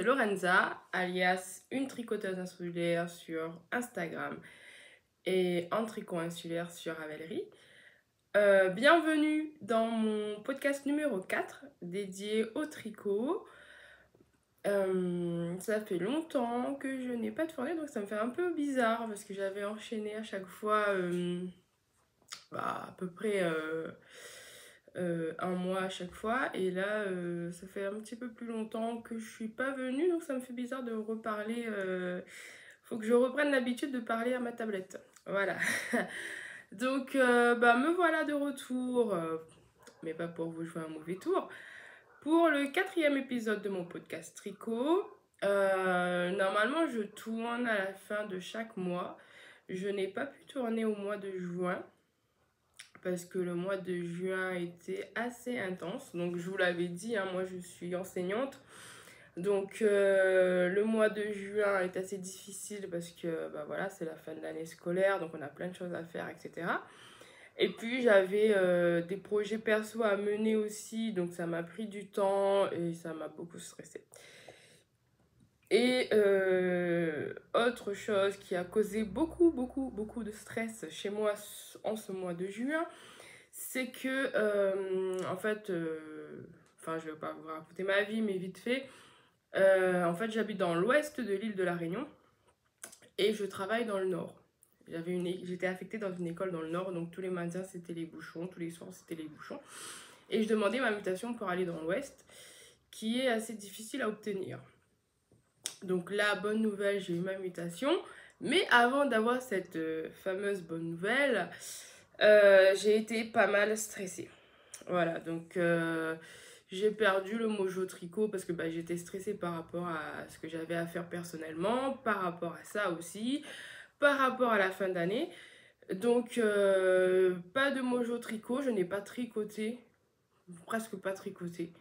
c'est Lorenza, alias une tricoteuse insulaire sur Instagram et un tricot insulaire sur Ravelry. Bienvenue dans mon podcast numéro 4 dédié au tricot. Ça fait longtemps que je n'ai pas tourné, donc ça me fait un peu bizarre parce que j'avais enchaîné à chaque fois à peu près un mois à chaque fois, et là ça fait un petit peu plus longtemps que je suis pas venue, donc ça me fait bizarre de reparler. Faut que je reprenne l'habitude de parler à ma tablette, voilà. Donc me voilà de retour, mais pas pour vous jouer un mauvais tour, pour le 4e épisode de mon podcast tricot. Normalement je tourne à la fin de chaque mois. Je n'ai pas pu tourner au mois de juin parce que le mois de juin était assez intense. Donc je vous l'avais dit, hein, moi je suis enseignante. Donc le mois de juin est assez difficile parce que voilà, c'est la fin de l'année scolaire, donc on a plein de choses à faire, etc. Et puis j'avais des projets perso à mener aussi, donc ça m'a pris du temps et ça m'a beaucoup stressée. Et autre chose qui a causé beaucoup de stress chez moi en ce mois de juin, c'est que en fait, je vais pas vous raconter ma vie, mais vite fait, en fait j'habite dans l'ouest de l'île de la Réunion et je travaille dans le nord. J'étais affectée dans une école dans le nord, donc tous les matins c'était les bouchons, tous les soirs c'était les bouchons, et je demandais ma mutation pour aller dans l'ouest, qui est assez difficile à obtenir. Donc la bonne nouvelle, j'ai eu ma mutation, mais avant d'avoir cette fameuse bonne nouvelle, j'ai été pas mal stressée. Voilà, donc j'ai perdu le mojo tricot parce que j'étais stressée par rapport à ce que j'avais à faire personnellement, par rapport à ça aussi, par rapport à la fin d'année. Donc pas de mojo tricot, je n'ai pas tricoté, presque pas tricoté.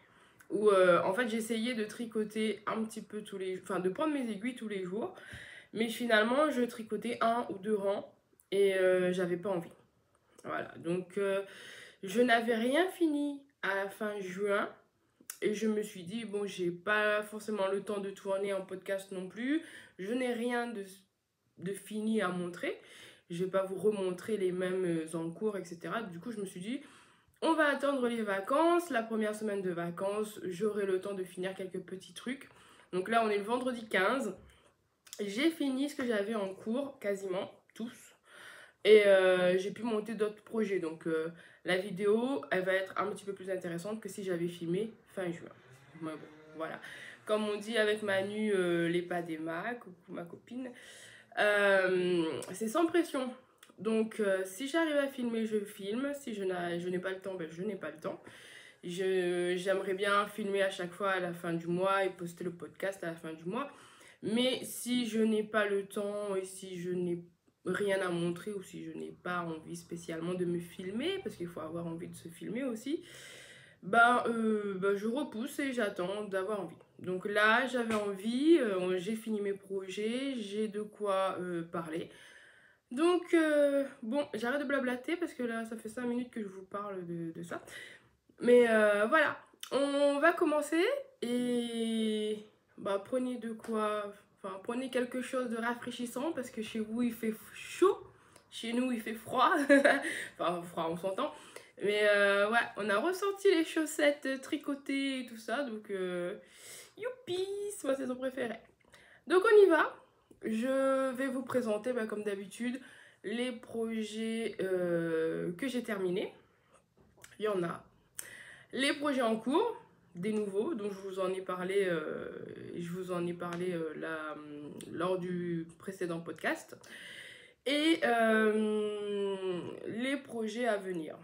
Où en fait j'essayais de tricoter un petit peu tous les jours, enfin de prendre mes aiguilles tous les jours, mais finalement je tricotais 1 ou 2 rangs et j'avais pas envie. Voilà, donc je n'avais rien fini à la fin juin et je me suis dit, bon, j'ai pas forcément le temps de tourner en podcast non plus, je n'ai rien de fini à montrer, je vais pas vous remontrer les mêmes en cours, etc. Du coup je me suis dit, on va attendre les vacances, la première semaine de vacances, j'aurai le temps de finir quelques petits trucs. Donc là, on est le vendredi 15. J'ai fini ce que j'avais en cours, quasiment tous. Et j'ai pu monter d'autres projets. Donc la vidéo, elle va être un petit peu plus intéressante que si j'avais filmé fin juin. Mais bon, voilà. Comme on dit avec Manu, les pas des Macs, coucou ma copine, c'est sans pression. Donc si j'arrive à filmer, je filme. Si je n'ai pas le temps, je n'ai pas le temps. J'aimerais bien filmer à chaque fois à la fin du mois et poster le podcast à la fin du mois. Mais si je n'ai pas le temps et si je n'ai rien à montrer ou si je n'ai pas envie spécialement de me filmer, parce qu'il faut avoir envie de se filmer aussi, je repousse et j'attends d'avoir envie. Donc là, j'avais envie, j'ai fini mes projets, j'ai de quoi parler. Donc, bon, j'arrête de blablater parce que là, ça fait 5 minutes que je vous parle de ça. Mais voilà, on va commencer et prenez de quoi, prenez quelque chose de rafraîchissant parce que chez vous il fait chaud, chez nous il fait froid, enfin froid on s'entend. Mais ouais, on a ressorti les chaussettes tricotées et tout ça, donc youpi, c'est ma saison préférée. Donc on y va, je vais vous présenter comme d'habitude les projets que j'ai terminés. Il y en a. Les projets en cours, des nouveaux, dont je vous en ai parlé, lors du précédent podcast. Et les projets à venir.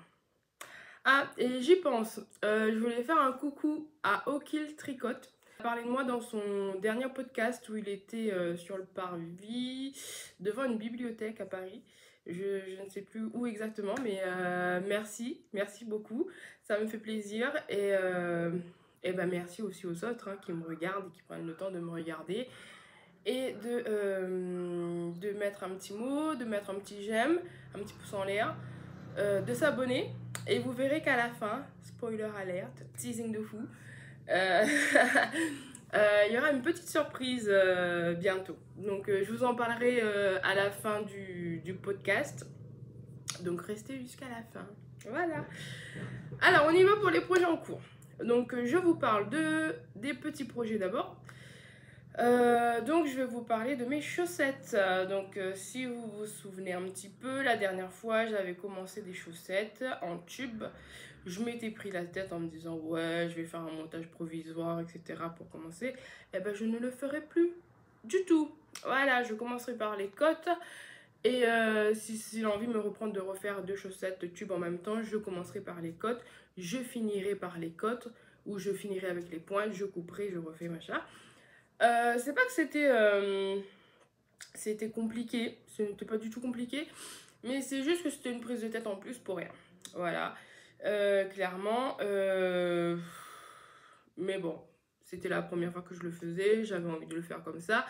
Ah, et j'y pense. Je voulais faire un coucou à O'Kill Tricote. Il a parlé de moi dans son dernier podcast où il était sur le parvis, devant une bibliothèque à Paris. Je ne sais plus où exactement, mais merci beaucoup, ça me fait plaisir et merci aussi aux autres qui me regardent et qui prennent le temps de me regarder et de mettre un petit mot, de mettre un petit j'aime, un petit pouce en l'air, de s'abonner et vous verrez qu'à la fin, spoiler alert, teasing de fou, Il y aura une petite surprise bientôt. Donc je vous en parlerai à la fin du podcast. Donc restez jusqu'à la fin. Voilà. Alors on y va pour les projets en cours. Donc je vous parle des petits projets d'abord. Donc je vais vous parler de mes chaussettes. Donc si vous vous souvenez un petit peu, la dernière fois j'avais commencé des chaussettes en tube. Je m'étais pris la tête en me disant ouais je vais faire un montage provisoire etc pour commencer. Et ben je ne le ferai plus du tout. Voilà, je commencerai par les côtes. Et si j'ai envie de me reprendre de refaire deux chaussettes de tube en même temps, je commencerai par les côtes. Je finirai par les côtes ou je finirai avec les pointes, je couperai, je refais machin. C'est pas que c'était compliqué, ce n'était pas du tout compliqué, mais c'est juste que c'était une prise de tête en plus pour rien. Voilà, clairement. Mais bon, c'était la première fois que je le faisais, j'avais envie de le faire comme ça.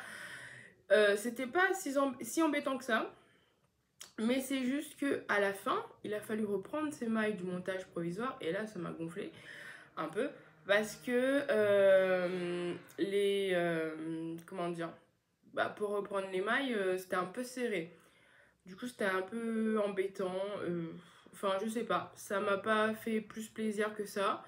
C'était pas si embêtant que ça, mais c'est juste que à la fin, il a fallu reprendre ces mailles du montage provisoire et là, ça m'a gonflé un peu. Parce que comment dire, bah, pour reprendre les mailles, c'était un peu serré. Du coup, c'était un peu embêtant. Enfin, je sais pas. Ça m'a pas fait plus plaisir que ça.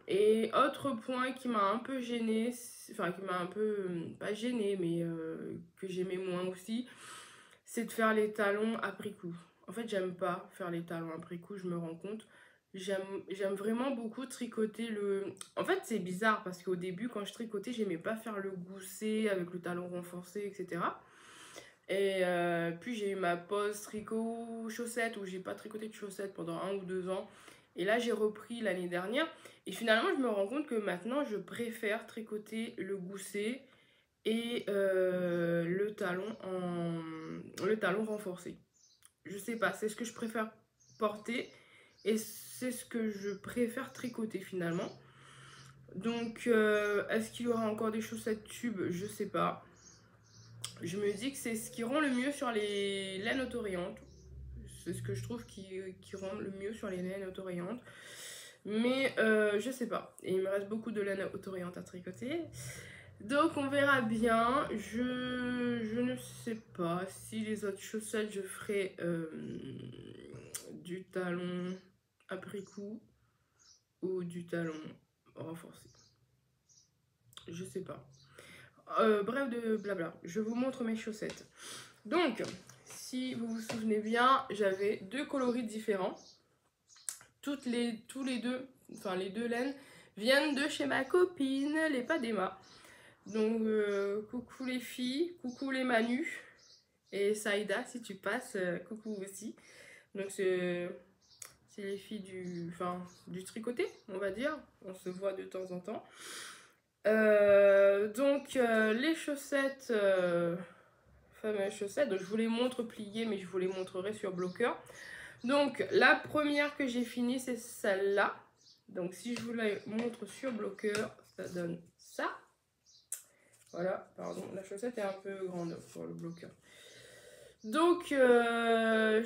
Et autre point qui m'a un peu gêné, enfin, qui m'a un peu, pas gêné, mais que j'aimais moins aussi, c'est de faire les talons après coup. En fait, j'aime pas faire les talons après coup, je me rends compte. J'aime vraiment beaucoup tricoter le... En fait, c'est bizarre parce qu'au début, quand je tricotais, j'aimais pas faire le gousset avec le talon renforcé, etc. Et puis, j'ai eu ma pause tricot chaussettes où j'ai pas tricoté de chaussettes pendant 1 ou 2 ans. Et là, j'ai repris l'année dernière. Et finalement, je me rends compte que maintenant, je préfère tricoter le gousset et le talon renforcé. Je sais pas, c'est ce que je préfère porter et c'est ce que je préfère tricoter finalement. Donc est-ce qu'il y aura encore des chaussettes tubes? Je sais pas. Je me dis que c'est ce qui rend le mieux sur les laines autorayantes. C'est ce que je trouve qui rend le mieux sur les laines autorayantes. Mais je sais pas. Et il me reste beaucoup de laine autorayantes à tricoter. Donc on verra bien. Je ne sais pas si les autres chaussettes je ferai du talon après coup ou du talon renforcé. Je sais pas. Bref de blabla. Je vous montre mes chaussettes. Donc si vous vous souvenez bien, j'avais deux coloris différents. Tous les deux, enfin les deux laines viennent de chez ma copine, les Padema. Donc, coucou les filles, coucou les Manu et Saïda si tu passes, coucou aussi. Donc, c'est les filles du tricoté, on va dire. On se voit de temps en temps. Donc, les chaussettes, fameuses chaussettes, donc je vous les montre pliées, mais je vous les montrerai sur bloqueur. Donc, la première que j'ai finie, c'est celle-là. Donc, si je vous la montre sur bloqueur, ça donne ça. Voilà, pardon, la chaussette est un peu grande pour le bloqueur. Donc,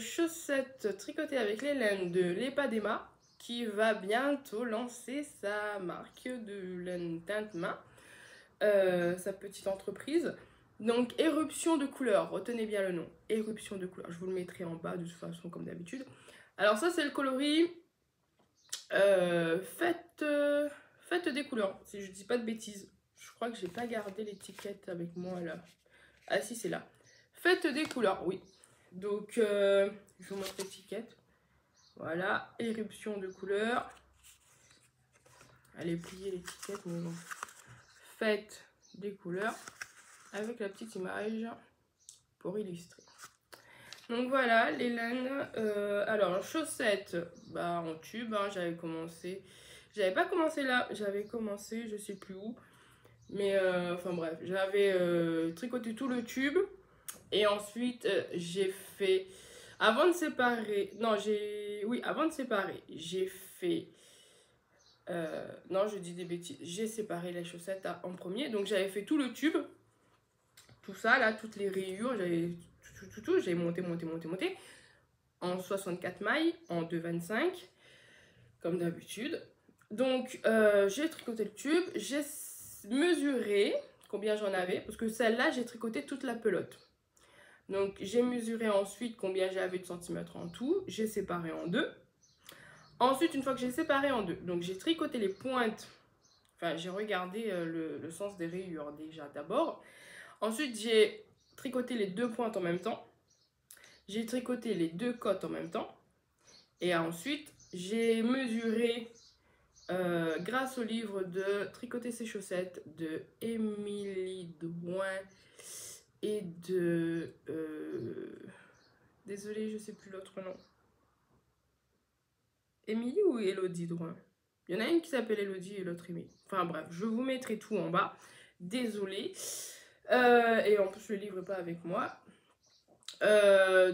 chaussette tricotée avec les laines de l'Epadema qui va bientôt lancer sa marque de laine teinte main, sa petite entreprise. Donc, éruption de couleurs, retenez bien le nom, éruption de couleurs. Je vous le mettrai en bas de toute façon comme d'habitude. Alors ça, c'est le coloris faites des couleurs, si je dis pas de bêtises. Je crois que j'ai pas gardé l'étiquette avec moi là. Ah si, c'est là. Faites des couleurs, oui. Donc, je vous montre l'étiquette. Voilà, éruption de couleurs. Elle est pliée l'étiquette, mais bon. Faites des couleurs avec la petite image pour illustrer. Donc voilà, les laines. Alors, chaussettes, bah, en tube, hein, j'avais commencé. J'avais pas commencé là, j'avais commencé, je sais plus où. Mais enfin bref, j'avais tricoté tout le tube. Et ensuite, j'ai fait. Avant de séparer. Non, oui, avant de séparer, j'ai fait. Non, je dis des bêtises. J'ai séparé les chaussettes en premier. Donc j'avais fait tout le tube. Tout ça, là, toutes les rayures. J'avais tout. J'ai monté. En 64 mailles, en 2,25. Comme d'habitude. Donc, j'ai tricoté le tube, j'ai mesuré combien j'en avais, parce que celle-là, j'ai tricoté toute la pelote. Donc, j'ai mesuré ensuite combien j'avais de centimètres en tout, j'ai séparé en deux. Ensuite, une fois que j'ai séparé en deux, donc j'ai tricoté les pointes, enfin, j'ai regardé le sens des rayures déjà d'abord. Ensuite, j'ai tricoté les deux pointes en même temps. J'ai tricoté les deux côtes en même temps. Et ensuite, j'ai mesuré, grâce au livre de Tricoter ses chaussettes de Émilie Drouin et de... désolée, je sais plus l'autre nom. Émilie ou Elodie Drouin? Il y en a une qui s'appelle Elodie et l'autre Émilie. Enfin bref, je vous mettrai tout en bas. Désolée. Et en plus, le livre n'est pas avec moi.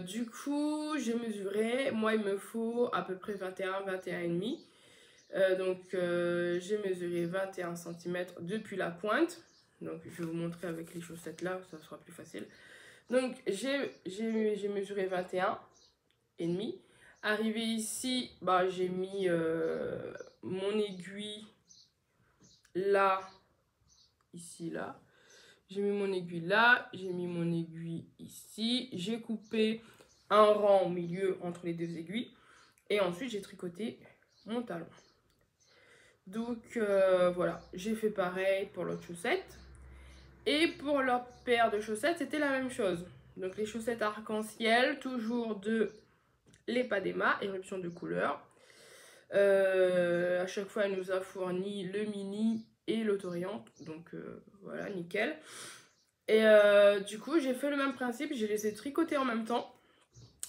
Du coup, j'ai mesuré. Moi, il me faut à peu près 21, 21,5. Donc, j'ai mesuré 21 cm depuis la pointe. Donc, je vais vous montrer avec les chaussettes là, ça sera plus facile. Donc, j'ai mesuré 21,5. Arrivé ici, bah, j'ai mis mon aiguille là, ici, là. J'ai mis mon aiguille là, j'ai mis mon aiguille ici. J'ai coupé un rang au milieu entre les deux aiguilles. Et ensuite, j'ai tricoté mon talon. Donc, voilà. J'ai fait pareil pour l'autre chaussette. Et pour l'autre paire de chaussettes, c'était la même chose. Donc, les chaussettes arc-en-ciel, toujours de l'Epadema, éruption de couleur. À chaque fois, elle nous a fourni le mini et l'autoriante. Donc, voilà, nickel. Et du coup, j'ai fait le même principe, j'ai les ai tricotés en même temps.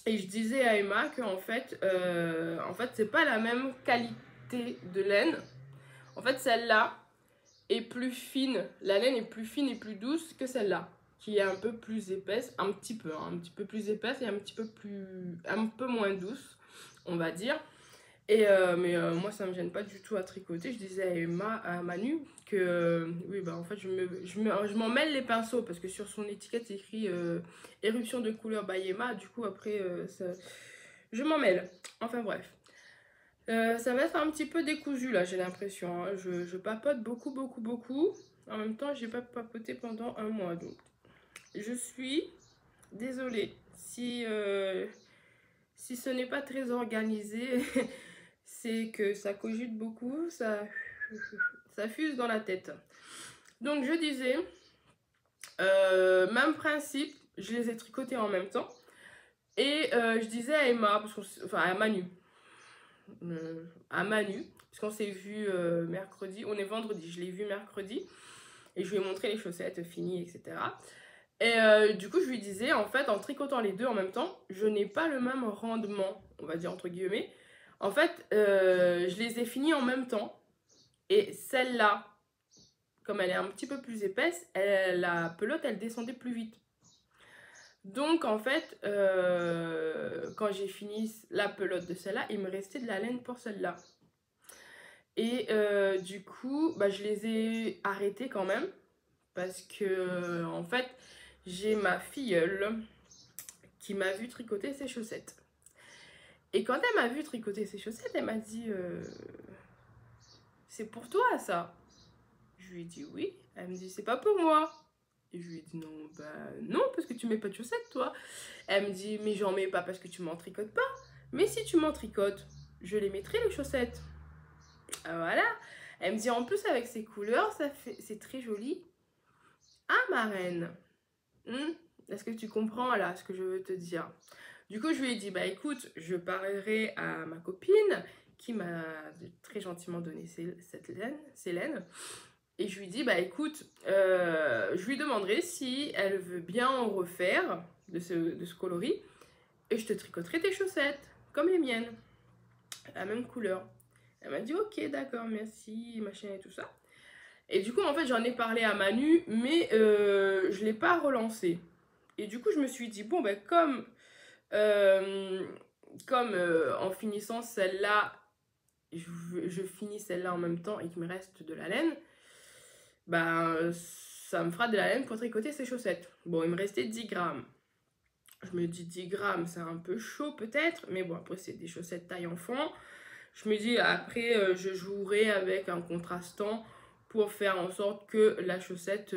Et je disais à Emma que en fait, c'est pas la même qualité de laine. En fait, celle-là est plus fine, la laine est plus fine et plus douce que celle-là, qui est un peu plus épaisse, un petit peu plus épaisse et un peu moins douce, on va dire. Et mais moi ça me gêne pas du tout à tricoter. Je disais à Emma, à Manu que oui bah en fait je m'en mêle les pinceaux parce que sur son étiquette c'est écrit éruption de couleur by Emma. Du coup après je m'en mêle. Enfin bref. Ça va être un petit peu décousu là, j'ai l'impression, hein. Je papote beaucoup. En même temps j'ai pas papoté pendant un mois, donc je suis désolée si ce n'est pas très organisé. C'est que ça cogite beaucoup, ça fuse dans la tête. Donc je disais, même principe, je les ai tricotés en même temps. Et je disais à Emma, enfin à Manu, parce qu'on s'est vu mercredi, on est vendredi, je l'ai vu mercredi. Et je lui ai montré les chaussettes finies, etc. Et du coup, je lui disais, en fait, en tricotant les deux en même temps, je n'ai pas le même rendement, on va dire entre guillemets. En fait, je les ai finis en même temps. Et celle-là, comme elle est un petit peu plus épaisse, la pelote, elle descendait plus vite. Donc, en fait, quand j'ai fini la pelote de celle-là, il me restait de la laine pour celle-là. Et du coup, bah, je les ai arrêtées quand même. Parce que, en fait, j'ai ma filleule qui m'a vu tricoter ses chaussettes. Et quand elle m'a vu tricoter ses chaussettes, elle m'a dit c'est pour toi ça? Je lui ai dit oui. Elle me dit c'est pas pour moi. Et je lui ai dit non, bah non, parce que tu mets pas de chaussettes toi. Elle me dit mais j'en mets pas parce que tu m'en tricotes pas. Mais si tu m'en tricotes, je les mettrai les chaussettes. Voilà. Elle me dit en plus avec ces couleurs, c'est très joli. Ah ma reine. Est-ce que tu comprends là ce que je veux te dire? Du coup, je lui ai dit, bah écoute, je parlerai à ma copine qui m'a très gentiment donné ces laines. Et je lui dis, bah écoute, je lui demanderai si elle veut bien en refaire de ce coloris. Et je te tricoterai tes chaussettes, comme les miennes, la même couleur. Elle m'a dit, ok, d'accord, merci, machin et tout ça. Et du coup, en fait, j'en ai parlé à Manu, mais je ne l'ai pas relancé. Et du coup, je me suis dit, bon, ben, comme en finissant celle-là, je finis celle-là en même temps et qu'il me reste de la laine, ben, ça me fera de la laine pour tricoter ces chaussettes. Bon, il me restait 10 grammes. Je me dis 10 grammes, c'est un peu chaud peut-être, mais bon, après, c'est des chaussettes taille enfant. Je me dis après, je jouerai avec un contrastant pour faire en sorte que la chaussette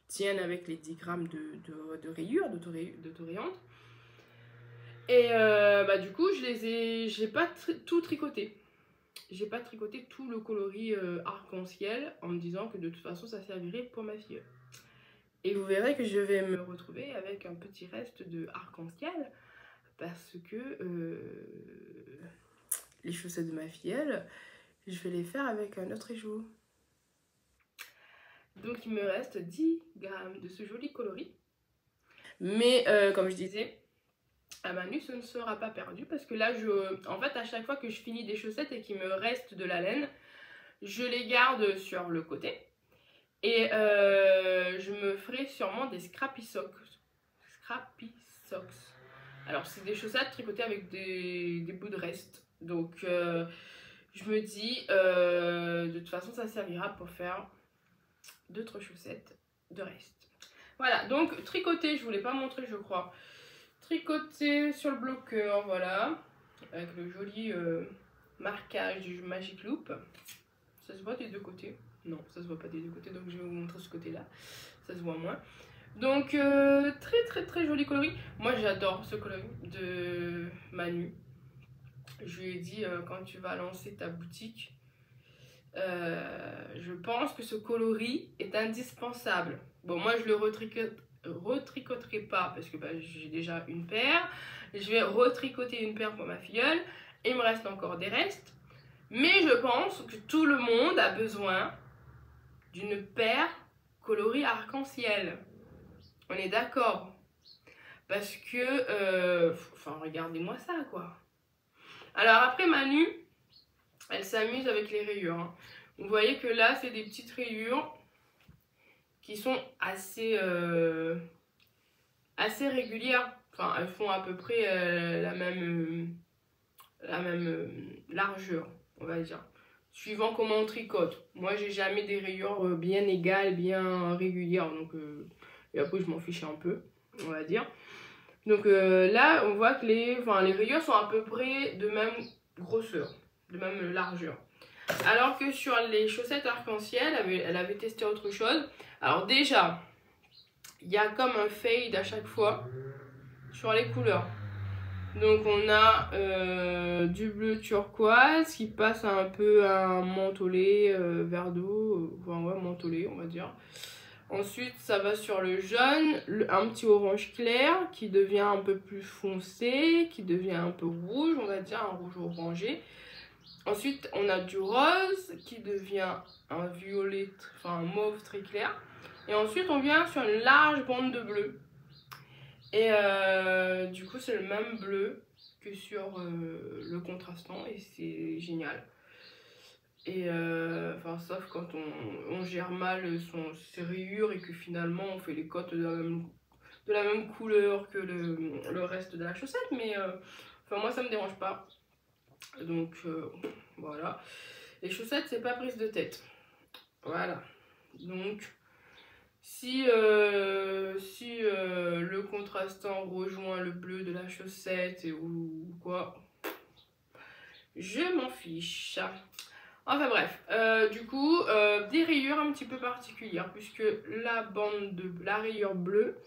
tienne avec les 10 grammes de rayures, de tourillante. Et du coup, j'ai pas tout tricoté. J'ai pas tricoté tout le coloris arc-en-ciel en me disant que de toute façon, ça servirait pour ma fille. Et vous verrez que je vais me retrouver avec un petit reste de arc-en-ciel parce que les chaussettes de ma filleule, je vais les faire avec un autre éjout. Donc il me reste 10 grammes de ce joli coloris. Mais comme je disais, à Manu, ce ne sera pas perdu parce que là, en fait, à chaque fois que je finis des chaussettes et qu'il me reste de la laine, je les garde sur le côté. Et je me ferai sûrement des scrappy socks. Scrappy socks. Alors, c'est des chaussettes tricotées avec des bouts de reste. Donc, je me dis, de toute façon, ça servira pour faire d'autres chaussettes de reste. Voilà, donc tricoter, je ne vous l'ai pas montré, je crois. Tricoter sur le bloqueur, voilà. Avec le joli marquage du Magic Loop. Ça se voit des deux côtés. Non, ça se voit pas des deux côtés, donc je vais vous montrer ce côté-là. Ça se voit moins. Donc, très joli coloris. Moi, j'adore ce coloris de Manu. Je lui ai dit, quand tu vas lancer ta boutique, je pense que ce coloris est indispensable. Bon, moi, je le retricoterai pas parce que j'ai déjà une paire. Je vais retricoter une paire pour ma filleule. Il me reste encore des restes. Mais je pense que tout le monde a besoin d'une paire coloris arc-en-ciel. On est d'accord? Parce que, enfin, regardez-moi ça, quoi. Alors après, Manu, elle s'amuse avec les rayures. Hein. Vous voyez que là, c'est des petites rayures qui sont assez régulières. Enfin, elles font à peu près la même largeur, on va dire. Suivant comment on tricote. Moi, j'ai jamais des rayures bien égales, bien régulières. Donc, et après, je m'en fiche un peu, on va dire. Donc là, on voit que les rayures sont à peu près de même grosseur, de même largeur. Alors que sur les chaussettes arc-en-ciel, elle avait testé autre chose. Alors déjà, il y a comme un fade à chaque fois sur les couleurs. Donc on a du bleu turquoise qui passe un peu à un mentholé, vert d'eau, enfin ouais, mentholé on va dire. Ensuite ça va sur le jaune, un petit orange clair qui devient un peu plus foncé, qui devient un peu rouge, on va dire un rouge orangé. Ensuite on a du rose qui devient un violet, enfin un mauve très clair. Et ensuite on vient sur une large bande de bleu. Et du coup c'est le même bleu que sur le contrastant et c'est génial. Et enfin sauf quand on gère mal ses rayures et que finalement on fait les cotes de la même couleur que le reste de la chaussette. Mais enfin moi ça me dérange pas. Donc voilà. Les chaussettes c'est pas prise de tête. Voilà. Donc si le contrastant rejoint le bleu de la chaussette ou quoi, je m'en fiche. Enfin bref, du coup, des rayures un petit peu particulières puisque la rayure bleue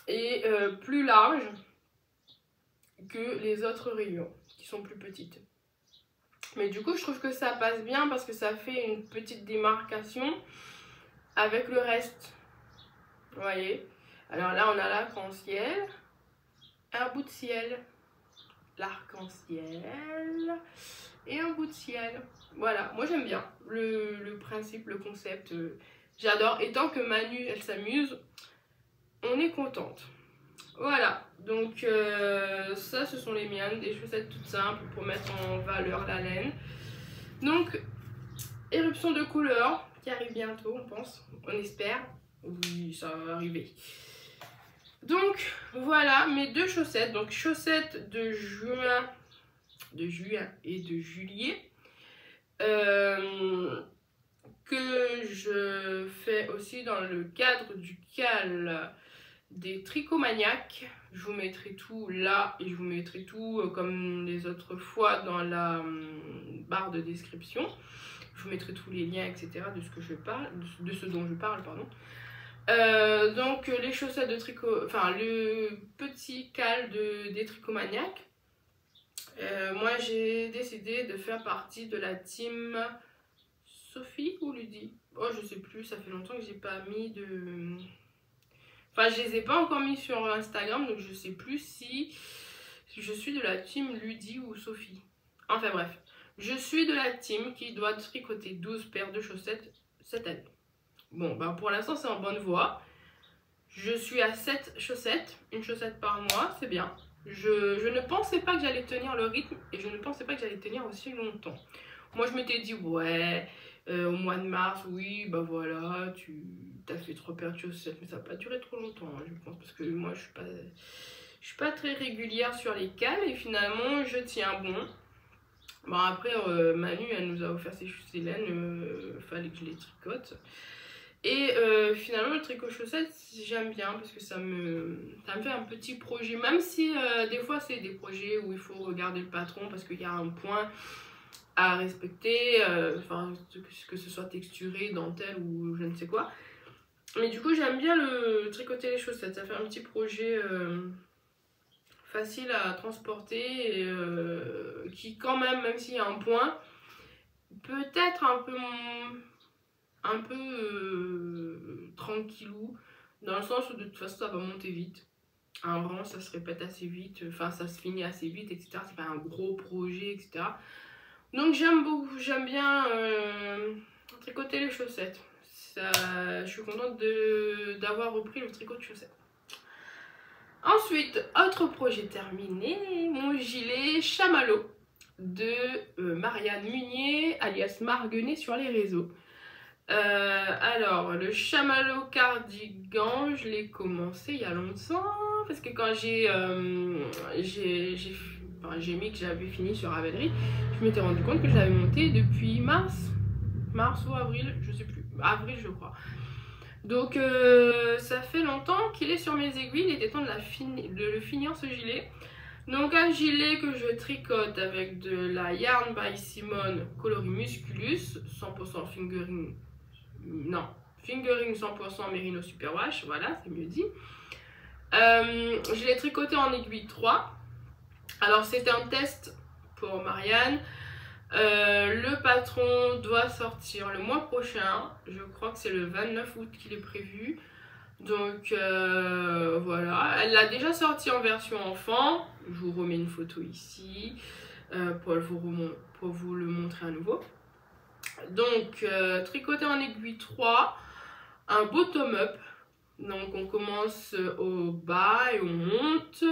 est plus large que les autres rayures qui sont plus petites. Mais du coup, je trouve que ça passe bien parce que ça fait une petite démarcation avec le reste, vous voyez. Alors là on a l'arc-en-ciel, un bout de ciel, l'arc-en-ciel et un bout de ciel. Voilà, moi j'aime bien le principe, le concept, j'adore. Et tant que Manu elle s'amuse, on est contente. Voilà, donc ça ce sont les miennes, des chaussettes toutes simples pour mettre en valeur la laine. Donc éruption de couleurs qui arrive bientôt, on pense, on espère. Oui, ça va arriver. Donc voilà mes deux chaussettes. Donc chaussettes de juin et de juillet. Que je fais aussi dans le cadre du CAL des tricots maniaques. Je vous mettrai tout là et je vous mettrai tout comme les autres fois dans la barre de description. Je vous mettrai tous les liens, etc. de ce que je parle, de ce dont je parle, pardon. Donc les chaussettes de tricot, enfin le petit cal des tricots maniaques. Moi j'ai décidé de faire partie de la team Sophie ou Ludie. Oh je sais plus, ça fait longtemps que j'ai pas mis de... Enfin je les ai pas encore mis sur Instagram, donc je sais plus si je suis de la team Ludie ou Sophie. Enfin bref, je suis de la team qui doit tricoter 12 paires de chaussettes cette année. Bon bah pour l'instant c'est en bonne voie. Je suis à 7 chaussettes, une chaussette par mois, c'est bien. Je ne pensais pas que j'allais tenir le rythme et je ne pensais pas que j'allais tenir aussi longtemps. Moi je m'étais dit ouais, au mois de mars, oui, bah voilà, tu as fait 3 paires de chaussettes, mais ça n'a pas duré trop longtemps, hein, je pense, parce que moi je suis pas très régulière sur les cales et finalement je tiens bon. Bon après Manu elle nous a offert ses laines, fallait que je les tricote. Et finalement le tricot chaussette j'aime bien parce que ça me fait un petit projet, même si des fois c'est des projets où il faut regarder le patron parce qu'il y a un point à respecter, que ce soit texturé, dentelle ou je ne sais quoi. Mais du coup j'aime bien le tricoter les chaussettes, ça fait un petit projet facile à transporter et qui quand même s'il y a un point, peut-être un peu tranquillou, dans le sens où de toute façon ça va monter vite. Un rang ça se répète assez vite, enfin ça se finit assez vite, etc. C'est pas un gros projet, etc. Donc j'aime bien tricoter les chaussettes. Je suis contente d'avoir repris le tricot de chaussettes. Ensuite, autre projet terminé, mon gilet chamallow de Marianne Munier, alias Marguenet sur les réseaux. Alors, le chamallow cardigan, je l'ai commencé il y a longtemps, parce que quand j'ai mis que j'avais fini sur Ravelry, je m'étais rendu compte que je l'avais monté depuis mars ou avril, je sais plus, avril je crois. Donc ça fait longtemps qu'il est sur mes aiguilles, il était temps de le finir ce gilet. Donc un gilet que je tricote avec de la Yarn by Simone coloris musculus, 100% fingering, non, fingering 100% Merino Superwash, voilà, c'est mieux dit. Je l'ai tricoté en aiguille 3. Alors c'était un test pour Marianne. Le patron doit sortir le mois prochain, je crois que c'est le 29 août qu'il est prévu. Donc voilà, elle l'a déjà sorti en version enfant. Je vous remets une photo ici pour vous le montrer à nouveau. Donc tricoté en aiguille 3, un bottom up. Donc on commence au bas et on monte.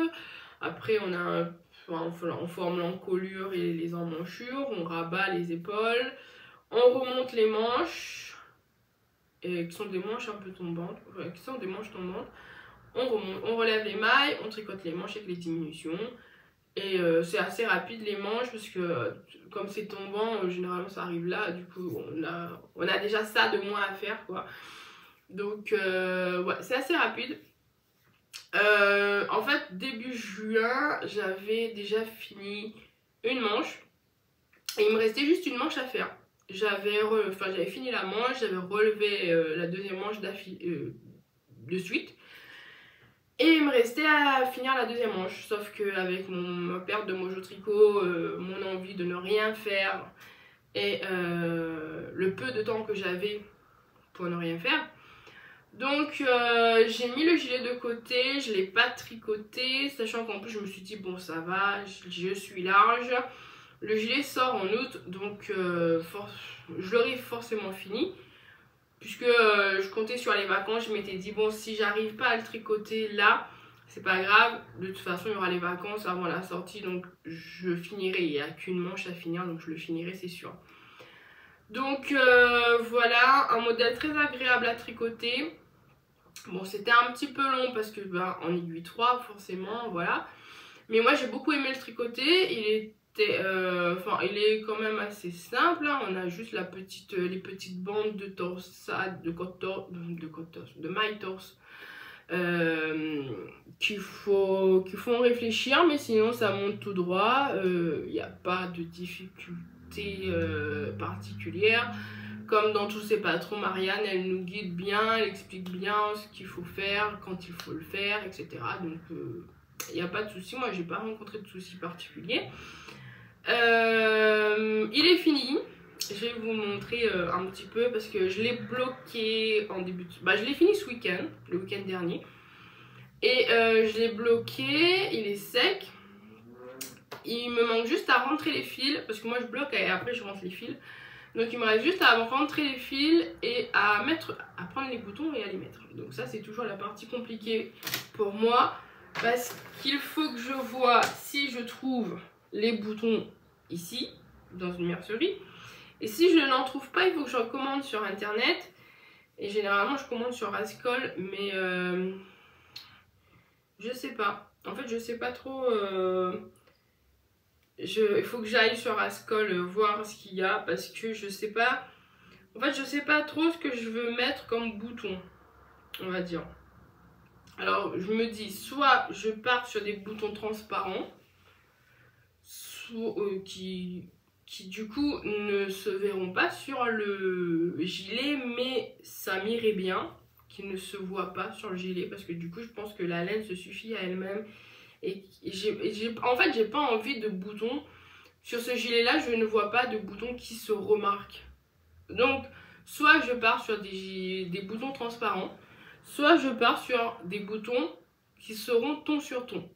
Après on forme l'encolure et les emmanchures. On rabat les épaules. On remonte les manches. Et qui sont des manches un peu tombantes. Qui sont des manches tombantes. On relève les mailles. On tricote les manches avec les diminutions. Et c'est assez rapide les manches parce que comme c'est tombant, généralement ça arrive là. Du coup on a déjà ça de moins à faire quoi. Donc ouais, c'est assez rapide. En fait début juin j'avais déjà fini une manche et il me restait juste une manche à faire. J'avais fini la manche, j'avais relevé la deuxième manche de suite et il me restait à finir la deuxième manche, sauf qu'avec ma perte de mojo tricot, mon envie de ne rien faire et le peu de temps que j'avais pour ne rien faire, donc j'ai mis le gilet de côté, je ne l'ai pas tricoté, sachant qu'en plus je me suis dit bon ça va, je suis large. Le gilet sort en août, donc je l'aurai forcément fini. Puisque je comptais sur les vacances, je m'étais dit bon si j'arrive pas à le tricoter là, c'est pas grave. De toute façon il y aura les vacances avant la sortie, donc je finirai, il n'y a qu'une manche à finir, donc je le finirai c'est sûr. Donc voilà, un modèle très agréable à tricoter. Bon c'était un petit peu long parce que en aiguille 3 forcément, voilà. Mais moi j'ai beaucoup aimé le tricoter, il est quand même assez simple, hein. On a juste les petites bandes de torsade, de maille torse qu'il faut en réfléchir, mais sinon ça monte tout droit. Il n'y a pas de difficulté particulière. Comme dans tous ses patrons, Marianne, elle nous guide bien, elle explique bien ce qu'il faut faire, quand il faut le faire, etc. Donc il n'y a pas de souci. Moi, j'ai pas rencontré de soucis particuliers. Il est fini. Je vais vous montrer un petit peu parce que je l'ai bloqué en début de... je l'ai fini ce week-end, le week-end dernier. Et je l'ai bloqué, il est sec. Il me manque juste à rentrer les fils parce que moi je bloque et après je rentre les fils. Donc il me reste juste à rentrer les fils et à prendre les boutons et à les mettre. Donc ça c'est toujours la partie compliquée pour moi parce qu'il faut que je vois si je trouve les boutons ici dans une mercerie. Et si je n'en trouve pas, il faut que je commande sur internet. Et généralement je commande sur Rascol, mais je sais pas. En fait je sais pas trop... il faut que j'aille sur Rascol voir ce qu'il y a parce que je sais pas. En fait, je sais pas trop ce que je veux mettre comme bouton, on va dire. Alors, je me dis, soit je pars sur des boutons transparents, soit, qui du coup ne se verront pas sur le gilet, mais ça m'irait bien qu'ils ne se voient pas sur le gilet parce que du coup, je pense que la laine se suffit à elle-même. Et en fait, j'ai pas envie de boutons. Sur ce gilet là, je ne vois pas de boutons qui se remarquent. Donc, soit je pars sur des boutons transparents, soit je pars sur des boutons qui seront ton sur ton.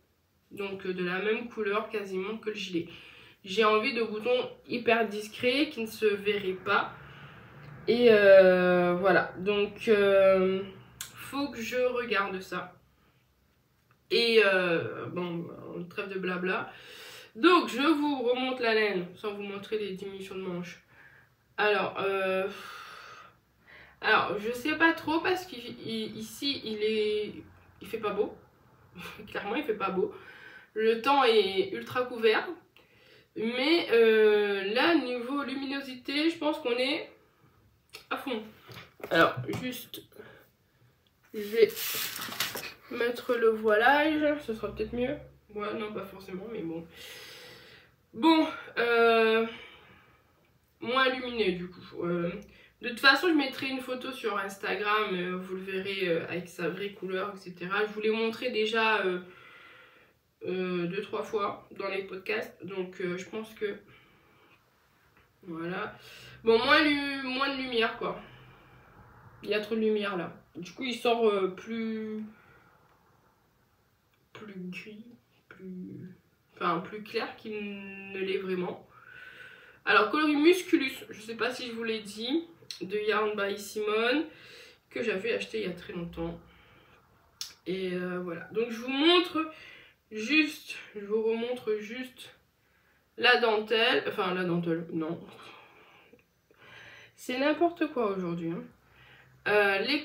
Donc, de la même couleur quasiment que le gilet. J'ai envie de boutons hyper discrets qui ne se verraient pas. Et voilà. Donc, faut que je regarde ça. Et bon, on trêve de blabla. Donc, je vous remonte la laine sans vous montrer les diminutions de manches. Alors, je sais pas trop parce qu'ici, il fait pas beau. Clairement, il fait pas beau. Le temps est ultra couvert. Mais là, niveau luminosité, je pense qu'on est à fond. Alors, juste, je vais mettre le voilage. Ce sera peut-être mieux. Ouais, non, pas forcément, mais bon. Bon, moins lumineux du coup. De toute façon, je mettrai une photo sur Instagram, vous le verrez avec sa vraie couleur, etc. Je vous l'ai montré déjà 2-3 fois dans les podcasts, donc je pense que voilà. Bon, moins de lumière quoi. Il y a trop de lumière là. Du coup, il sort plus gris, plus clair qu'il ne l'est vraiment. Alors, coloris Musculus, je sais pas si je vous l'ai dit, de Yarn by Simone, que j'avais acheté il y a très longtemps. Et voilà. Donc, je vous remontre juste la dentelle. Enfin, la dentelle, non. C'est n'importe quoi aujourd'hui. Hein. Les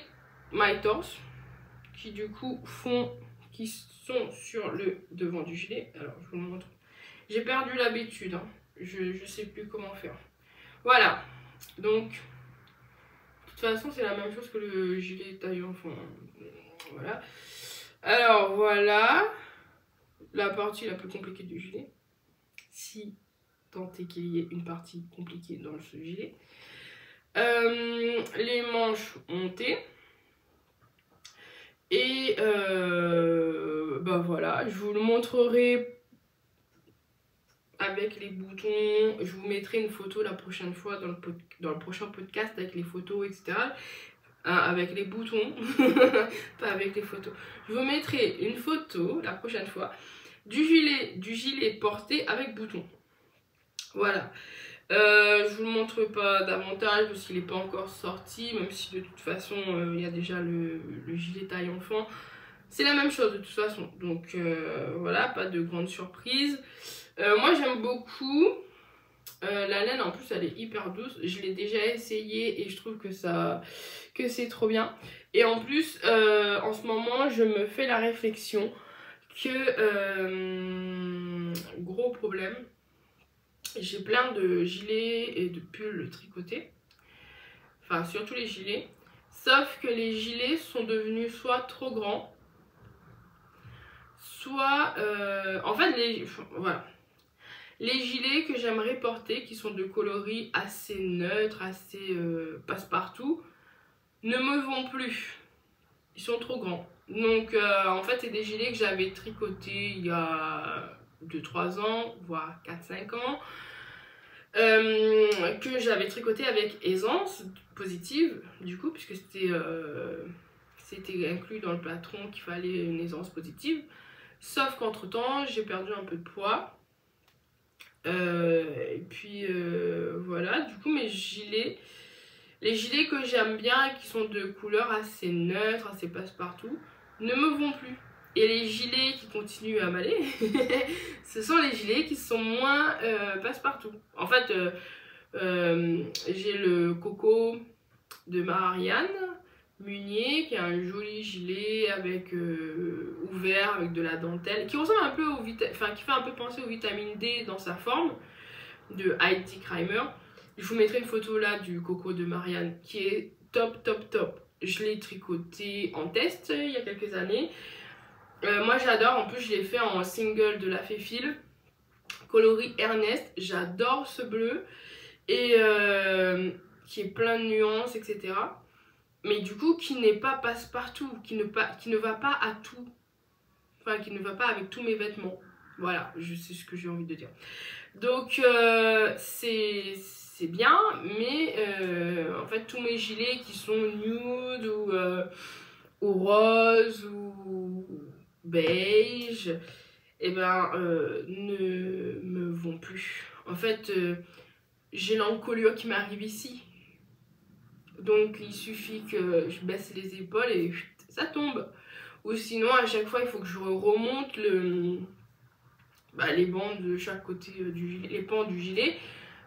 My Torse, qui du coup qui sont sur le devant du gilet. Alors, je vous le montre. J'ai perdu l'habitude, hein. Je sais plus comment faire. Voilà. Donc, de toute façon, c'est la même chose que le gilet taille enfant. Voilà. Alors, voilà. La partie la plus compliquée du gilet. Si tant est qu'il y ait une partie compliquée dans ce gilet. Les manches montées. Et voilà. Je vous le montrerai avec les boutons. Je vous mettrai une photo la prochaine fois dans le prochain podcast avec les photos, etc. Avec les boutons, pas avec les photos. Je vous mettrai une photo la prochaine fois du gilet porté avec boutons. Voilà. Je vous le montre pas davantage parce qu'il n'est pas encore sorti, même si de toute façon il y a déjà le gilet taille enfant. C'est la même chose de toute façon. Donc voilà, pas de grande surprise. Moi j'aime beaucoup la laine, en plus elle est hyper douce. Je l'ai déjà essayé et je trouve que c'est trop bien. Et en plus en ce moment je me fais la réflexion que gros problème, j'ai plein de gilets et de pulls tricotés, enfin surtout les gilets, sauf que les gilets sont devenus soit trop grands, soit... en fait, voilà. Les gilets que j'aimerais porter, qui sont de coloris assez neutre, assez passe-partout, ne me vont plus. Ils sont trop grands. Donc, en fait, c'est des gilets que j'avais tricotés il y a 2-3 ans, voire 4-5 ans. Que j'avais tricoté avec aisance positive, du coup, puisque c'était inclus dans le patron qu'il fallait une aisance positive. Sauf qu'entre temps, j'ai perdu un peu de poids. Et puis voilà, du coup, les gilets que j'aime bien, qui sont de couleurs assez neutres, assez passe-partout, ne me vont plus. Et les gilets qui continuent à m'aller, ce sont les gilets qui sont moins passe-partout. En fait, j'ai le Coco de Marianne Munier, qui est un joli gilet avec ouvert, avec de la dentelle, qui ressemble un peu qui fait un peu penser au vitamine D dans sa forme, de Heidi Kramer. Je vous mettrai une photo là du Coco de Marianne, qui est top, top, top. Je l'ai tricoté en test il y a quelques années. Moi j'adore, en plus je l'ai fait en single de la Féfile, coloris Ernest. J'adore ce bleu, et qui est plein de nuances, etc. Mais du coup, qui n'est pas passe-partout, qui ne va pas à tout. Enfin, qui ne va pas avec tous mes vêtements. Voilà, c'est ce que j'ai envie de dire. Donc, c'est bien, mais en fait, tous mes gilets qui sont nude ou rose ou beige, eh ben, ne me vont plus. En fait, j'ai l'encolure qui m'arrive ici. Donc il suffit que je baisse les épaules et ça tombe. Ou sinon à chaque fois il faut que je remonte les bandes de chaque côté du gilet, les pans du gilet,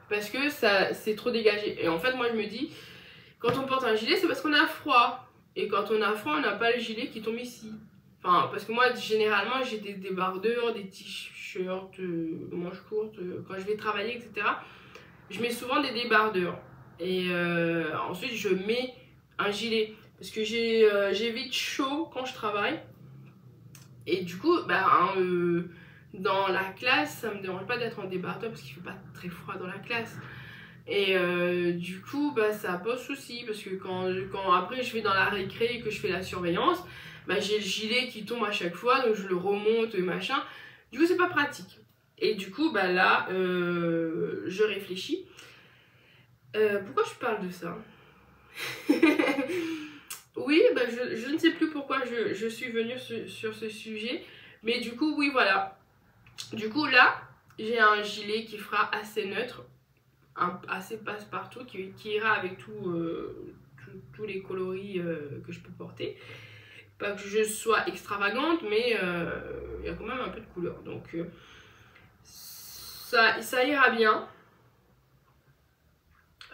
parce que c'est trop dégagé. Et en fait moi je me dis, quand on porte un gilet c'est parce qu'on a froid. Et quand on a froid on n'a pas le gilet qui tombe ici. Enfin parce que moi généralement j'ai des débardeurs, des t-shirts, manches courtes, quand je vais travailler, etc. Je mets souvent des débardeurs. Et ensuite je mets un gilet parce que j'ai vite chaud quand je travaille. Et du coup dans la classe ça me dérange pas d'être en débardeur parce qu'il fait pas très froid dans la classe. Et du coup ça pose souci parce que quand après je vais dans la récré et que je fais la surveillance, j'ai le gilet qui tombe à chaque fois, donc je le remonte et machin. Du coup c'est pas pratique. Et du coup là je réfléchis. Pourquoi je parle de ça? Oui, je ne sais plus pourquoi je suis venue sur ce sujet. Mais du coup, oui, voilà. Du coup, là, j'ai un gilet qui fera assez neutre, assez passe-partout, qui ira avec tous les coloris que je peux porter. Pas que je sois extravagante, mais il y a quand même un peu de couleur. Donc, ça ira bien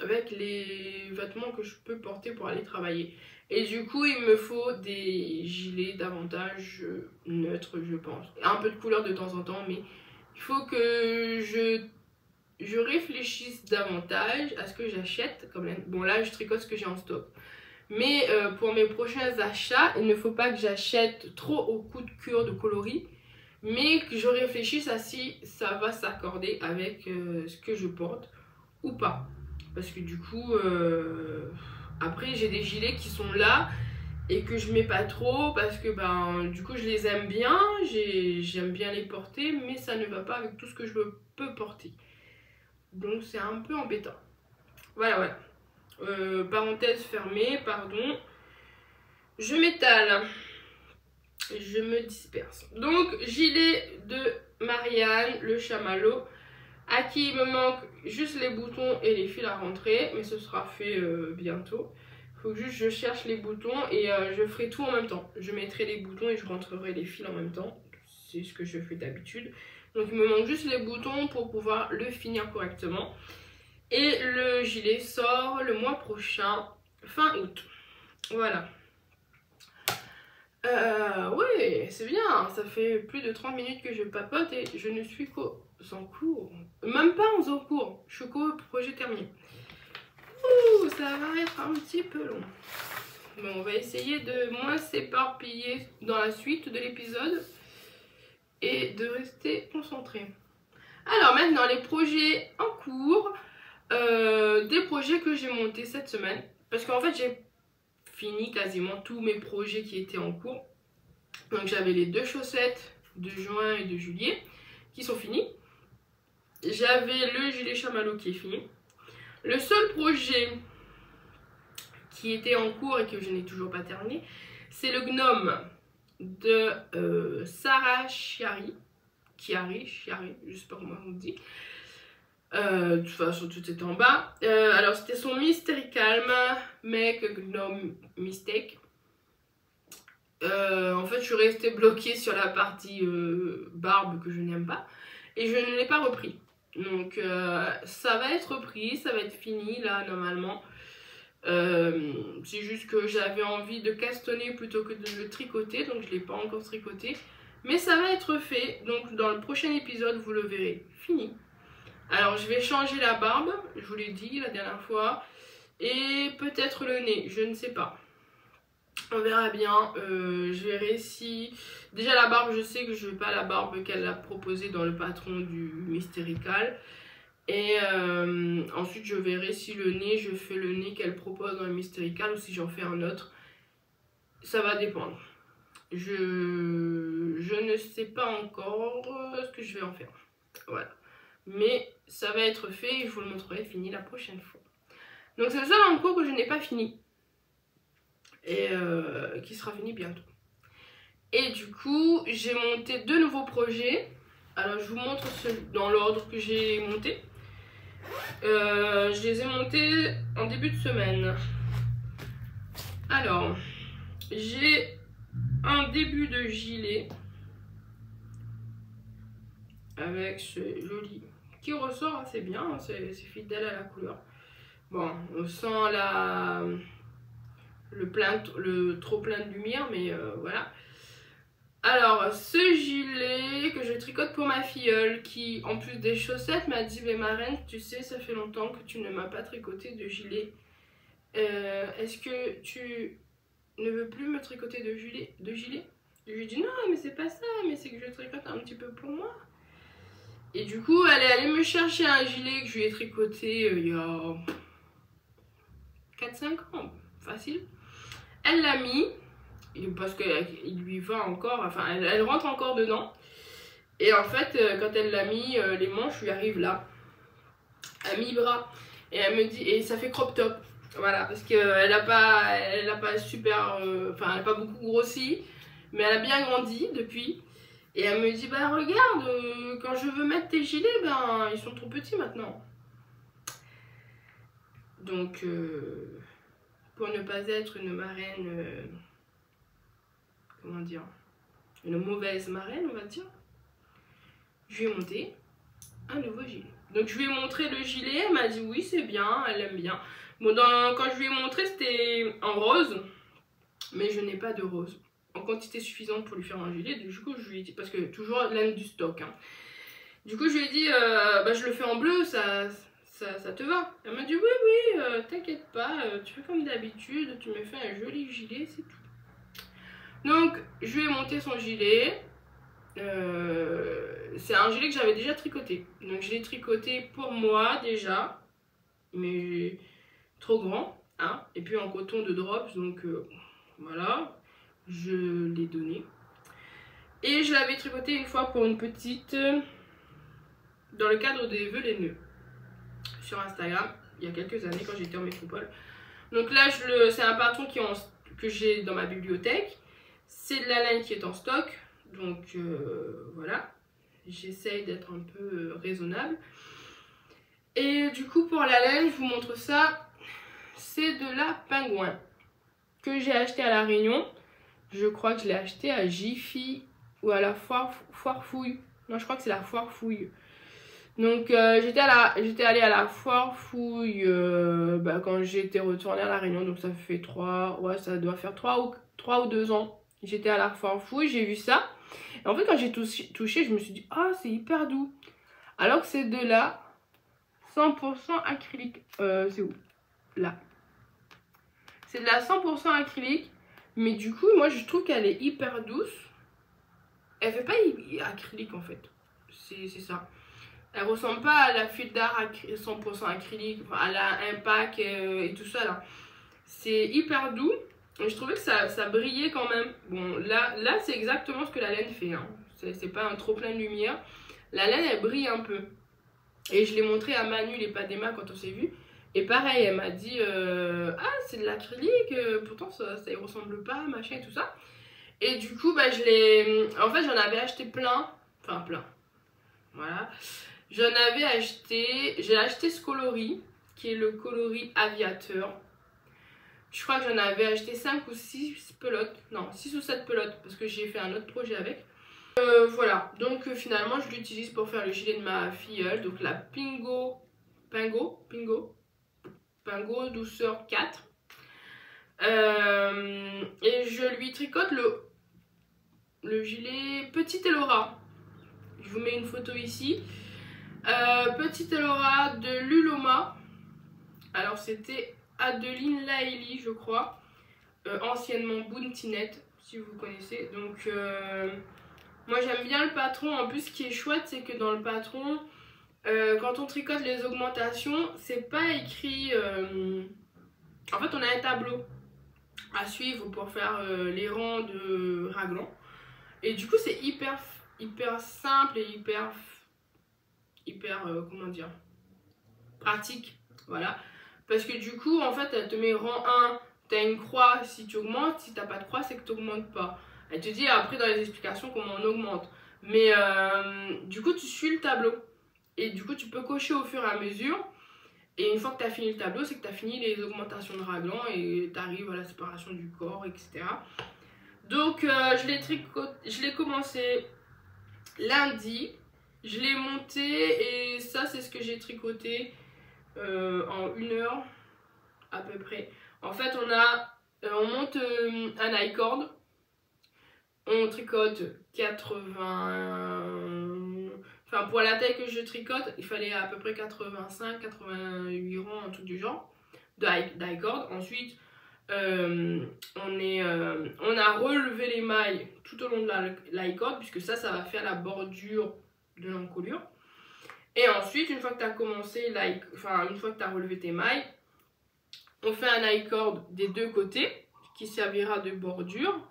avec les vêtements que je peux porter pour aller travailler. Et du coup il me faut des gilets davantage neutres, je pense, un peu de couleur de temps en temps, mais il faut que je réfléchisse davantage à ce que j'achète quand même. Bon là je tricote ce que j'ai en stock, mais pour mes prochains achats il ne faut pas que j'achète trop au coup de cœur de coloris, mais que je réfléchisse à si ça va s'accorder avec ce que je porte ou pas. Parce que du coup, après j'ai des gilets qui sont là et que je mets pas trop parce que du coup je les aime bien, j'aime bien les porter, mais ça ne va pas avec tout ce que je peux porter. Donc c'est un peu embêtant. Voilà. Parenthèse fermée, pardon. Je m'étale. Je me disperse. Donc gilet de Marianne, le chamallow. À qui il me manque juste les boutons et les fils à rentrer, mais ce sera fait bientôt. Il faut que juste je cherche les boutons et je ferai tout en même temps. Je mettrai les boutons et je rentrerai les fils en même temps. C'est ce que je fais d'habitude. Donc il me manque juste les boutons pour pouvoir le finir correctement. Et le gilet sort le mois prochain, fin août. Voilà. Ouais, c'est bien. Ça fait plus de 30 minutes que je papote et je ne suis qu'aux en cours. Même pas en cours. Je suis qu'au projet terminé. Ouh, ça va être un petit peu long. Bon, on va essayer de moins s'éparpiller dans la suite de l'épisode. de rester concentrée. Alors maintenant, les projets en cours, des projets que j'ai montés cette semaine. Parce qu'en fait, j'ai fini quasiment tous mes projets qui étaient en cours. Donc j'avais les 2 chaussettes de juin et de juillet qui sont finis. J'avais le gilet chamallow qui est fini. Le seul projet qui était en cours et que je n'ai toujours pas terminé, c'est le gnome de Sarah Chiari, je sais pas comment on dit. De toute façon, tout était en bas. Alors, c'était son Mystery Calm, Make Gnome Mistake. En fait, je suis restée bloquée sur la partie barbe que je n'aime pas. Et je ne l'ai pas repris. Donc, ça va être repris, ça va être fini là, normalement. C'est juste que j'avais envie de castonner plutôt que de le tricoter, donc je ne l'ai pas encore tricoté, mais ça va être fait, donc dans le prochain épisode vous le verrez fini. Alors je vais changer la barbe, je vous l'ai dit la dernière fois, et peut-être le nez, je ne sais pas, on verra bien. Je verrai si déjà la barbe, je sais que je veux pas la barbe qu'elle a proposée dans le patron du Mystérical. Et ensuite je verrai si le nez, je fais le nez qu'elle propose dans le Mystérical ou si j'en fais un autre. Ça va dépendre. Je ne sais pas encore ce que je vais en faire. Voilà. Mais ça va être fait et je vous le montrerai fini la prochaine fois. Donc c'est le seul en cours que je n'ai pas fini. Et qui sera fini bientôt. Et du coup, j'ai monté 2 nouveaux projets. Alors je vous montre dans l'ordre que j'ai monté. Je les ai montés en début de semaine. Alors, j'ai un début de gilet avec ce joli qui ressort assez bien, c'est fidèle à la couleur. Bon, on sent le trop plein de lumière, mais voilà. Alors, ce gilet que je tricote pour ma filleule qui, en plus des chaussettes, m'a dit « Mais ma reine, tu sais, ça fait longtemps que tu ne m'as pas tricoté de gilet. Est-ce que tu ne veux plus me tricoter de gilet ?» Je lui ai dit « Non, mais c'est pas ça, mais c'est que je tricote un petit peu pour moi. » Et du coup, elle est allée me chercher un gilet que je lui ai tricoté il y a 4-5 ans, facile. Elle l'a mis. Parce qu'il lui va encore, enfin elle rentre encore dedans. Et en fait, quand elle l'a mis, les manches lui arrivent là, à mi-bras. Et elle me dit, et ça fait crop top. Voilà, parce qu'elle a pas super, enfin elle a pas beaucoup grossi, mais elle a bien grandi depuis. Et elle me dit, bah regarde, quand je veux mettre tes gilets, ben ils sont trop petits maintenant. Donc, pour ne pas être une marraine... comment dire, une mauvaise marraine, on va dire, je lui ai monté un nouveau gilet. Donc je lui ai montré le gilet, elle m'a dit oui c'est bien, elle aime bien. Bon, quand je lui ai montré c'était en rose, mais je n'ai pas de rose en quantité suffisante pour lui faire un gilet. Du coup je lui ai dit, parce que toujours laine du stock, hein. Du coup je lui ai dit bah, je le fais en bleu, ça te va? Elle m'a dit oui t'inquiète pas, tu fais comme d'habitude, tu me fais un joli gilet, c'est tout. Donc, je lui ai monté son gilet. C'est un gilet que j'avais déjà tricoté. Donc, je l'ai tricoté pour moi déjà. Mais trop grand. Hein, et puis en coton de drops. Donc, voilà. Je l'ai donné. Et je l'avais tricoté une fois pour une petite. Dans le cadre des vœux les nœuds. Sur Instagram. Il y a quelques années quand j'étais en métropole. Donc là, c'est un patron que j'ai dans ma bibliothèque. C'est de la laine qui est en stock, donc voilà, j'essaye d'être un peu raisonnable. Et du coup pour la laine, je vous montre ça, c'est de la pingouin que j'ai acheté à La Réunion. Je crois que je l'ai acheté à Jiffy ou à la Foire Fouille. Non, je crois que c'est la Foire Fouille. Donc j'étais allée à la Foire Fouille quand j'étais retournée à La Réunion, donc ça fait ça doit faire 3 ou 2 ans. J'étais à la Foire Fouille, j'ai vu ça. Et en fait, quand j'ai touché, je me suis dit, ah, c'est hyper doux. Alors que c'est de la 100% acrylique. C'est où? Là. C'est de la 100% acrylique. Mais du coup, moi, je trouve qu'elle est hyper douce. Elle fait pas acrylique en fait. C'est ça. Elle ressemble pas à la fil d'art 100% acrylique, enfin, à la Impact et tout ça là. C'est hyper doux. Et je trouvais que ça brillait quand même. Bon, là c'est exactement ce que la laine fait. Hein. C'est pas un trop plein de lumière. La laine, elle brille un peu. Et je l'ai montré à Manu, les Padema, quand on s'est vu. Et pareil, elle m'a dit ah, c'est de l'acrylique, pourtant ça y ressemble pas, machin et tout ça. Et du coup, bah, je l'ai. En fait, j'en avais acheté plein. Enfin, plein. Voilà. J'en avais acheté. J'ai acheté ce coloris, qui est le coloris aviateur. Je crois que j'en avais acheté 5 ou 6 pelotes. Non, 6 ou 7 pelotes, parce que j'ai fait un autre projet avec. Voilà, donc finalement je l'utilise pour faire le gilet de ma filleule, donc la Pingo douceur 4. Et je lui tricote le gilet Petit Elora. Je vous mets une photo ici. Petit Elora de Luloma. Alors c'était Adeline Laëli, je crois, anciennement Bountinette, si vous connaissez. Donc moi j'aime bien le patron. En plus, ce qui est chouette, c'est que dans le patron, quand on tricote les augmentations, c'est pas écrit. En fait, on a un tableau à suivre pour faire les rangs de raglan. Et du coup, c'est hyper simple et hyper comment dire, pratique. Voilà. Parce que du coup, en fait, elle te met rang 1, tu as une croix si tu augmentes. Si tu n'as pas de croix, c'est que tu n'augmentes pas. Elle te dit après dans les explications comment on augmente. Mais du coup, tu suis le tableau. Et du coup, tu peux cocher au fur et à mesure. Et une fois que tu as fini le tableau, c'est que tu as fini les augmentations de raglan et tu arrives à la séparation du corps, etc. Donc, je l'ai commencé lundi. Je l'ai monté et ça, c'est ce que j'ai tricoté en 1 heure à peu près. En fait, on monte un I-cord. On tricote 80... Enfin, pour la taille que je tricote, il fallait à peu près 85, 88 rangs, un truc du genre, d'i-cord. Ensuite, on a relevé les mailles tout au long de l'i-cord, puisque ça va faire la bordure de l'encolure. Et ensuite, une fois que tu as commencé, une fois que tu as relevé tes mailles, on fait un I-cord des deux côtés, qui servira de bordure.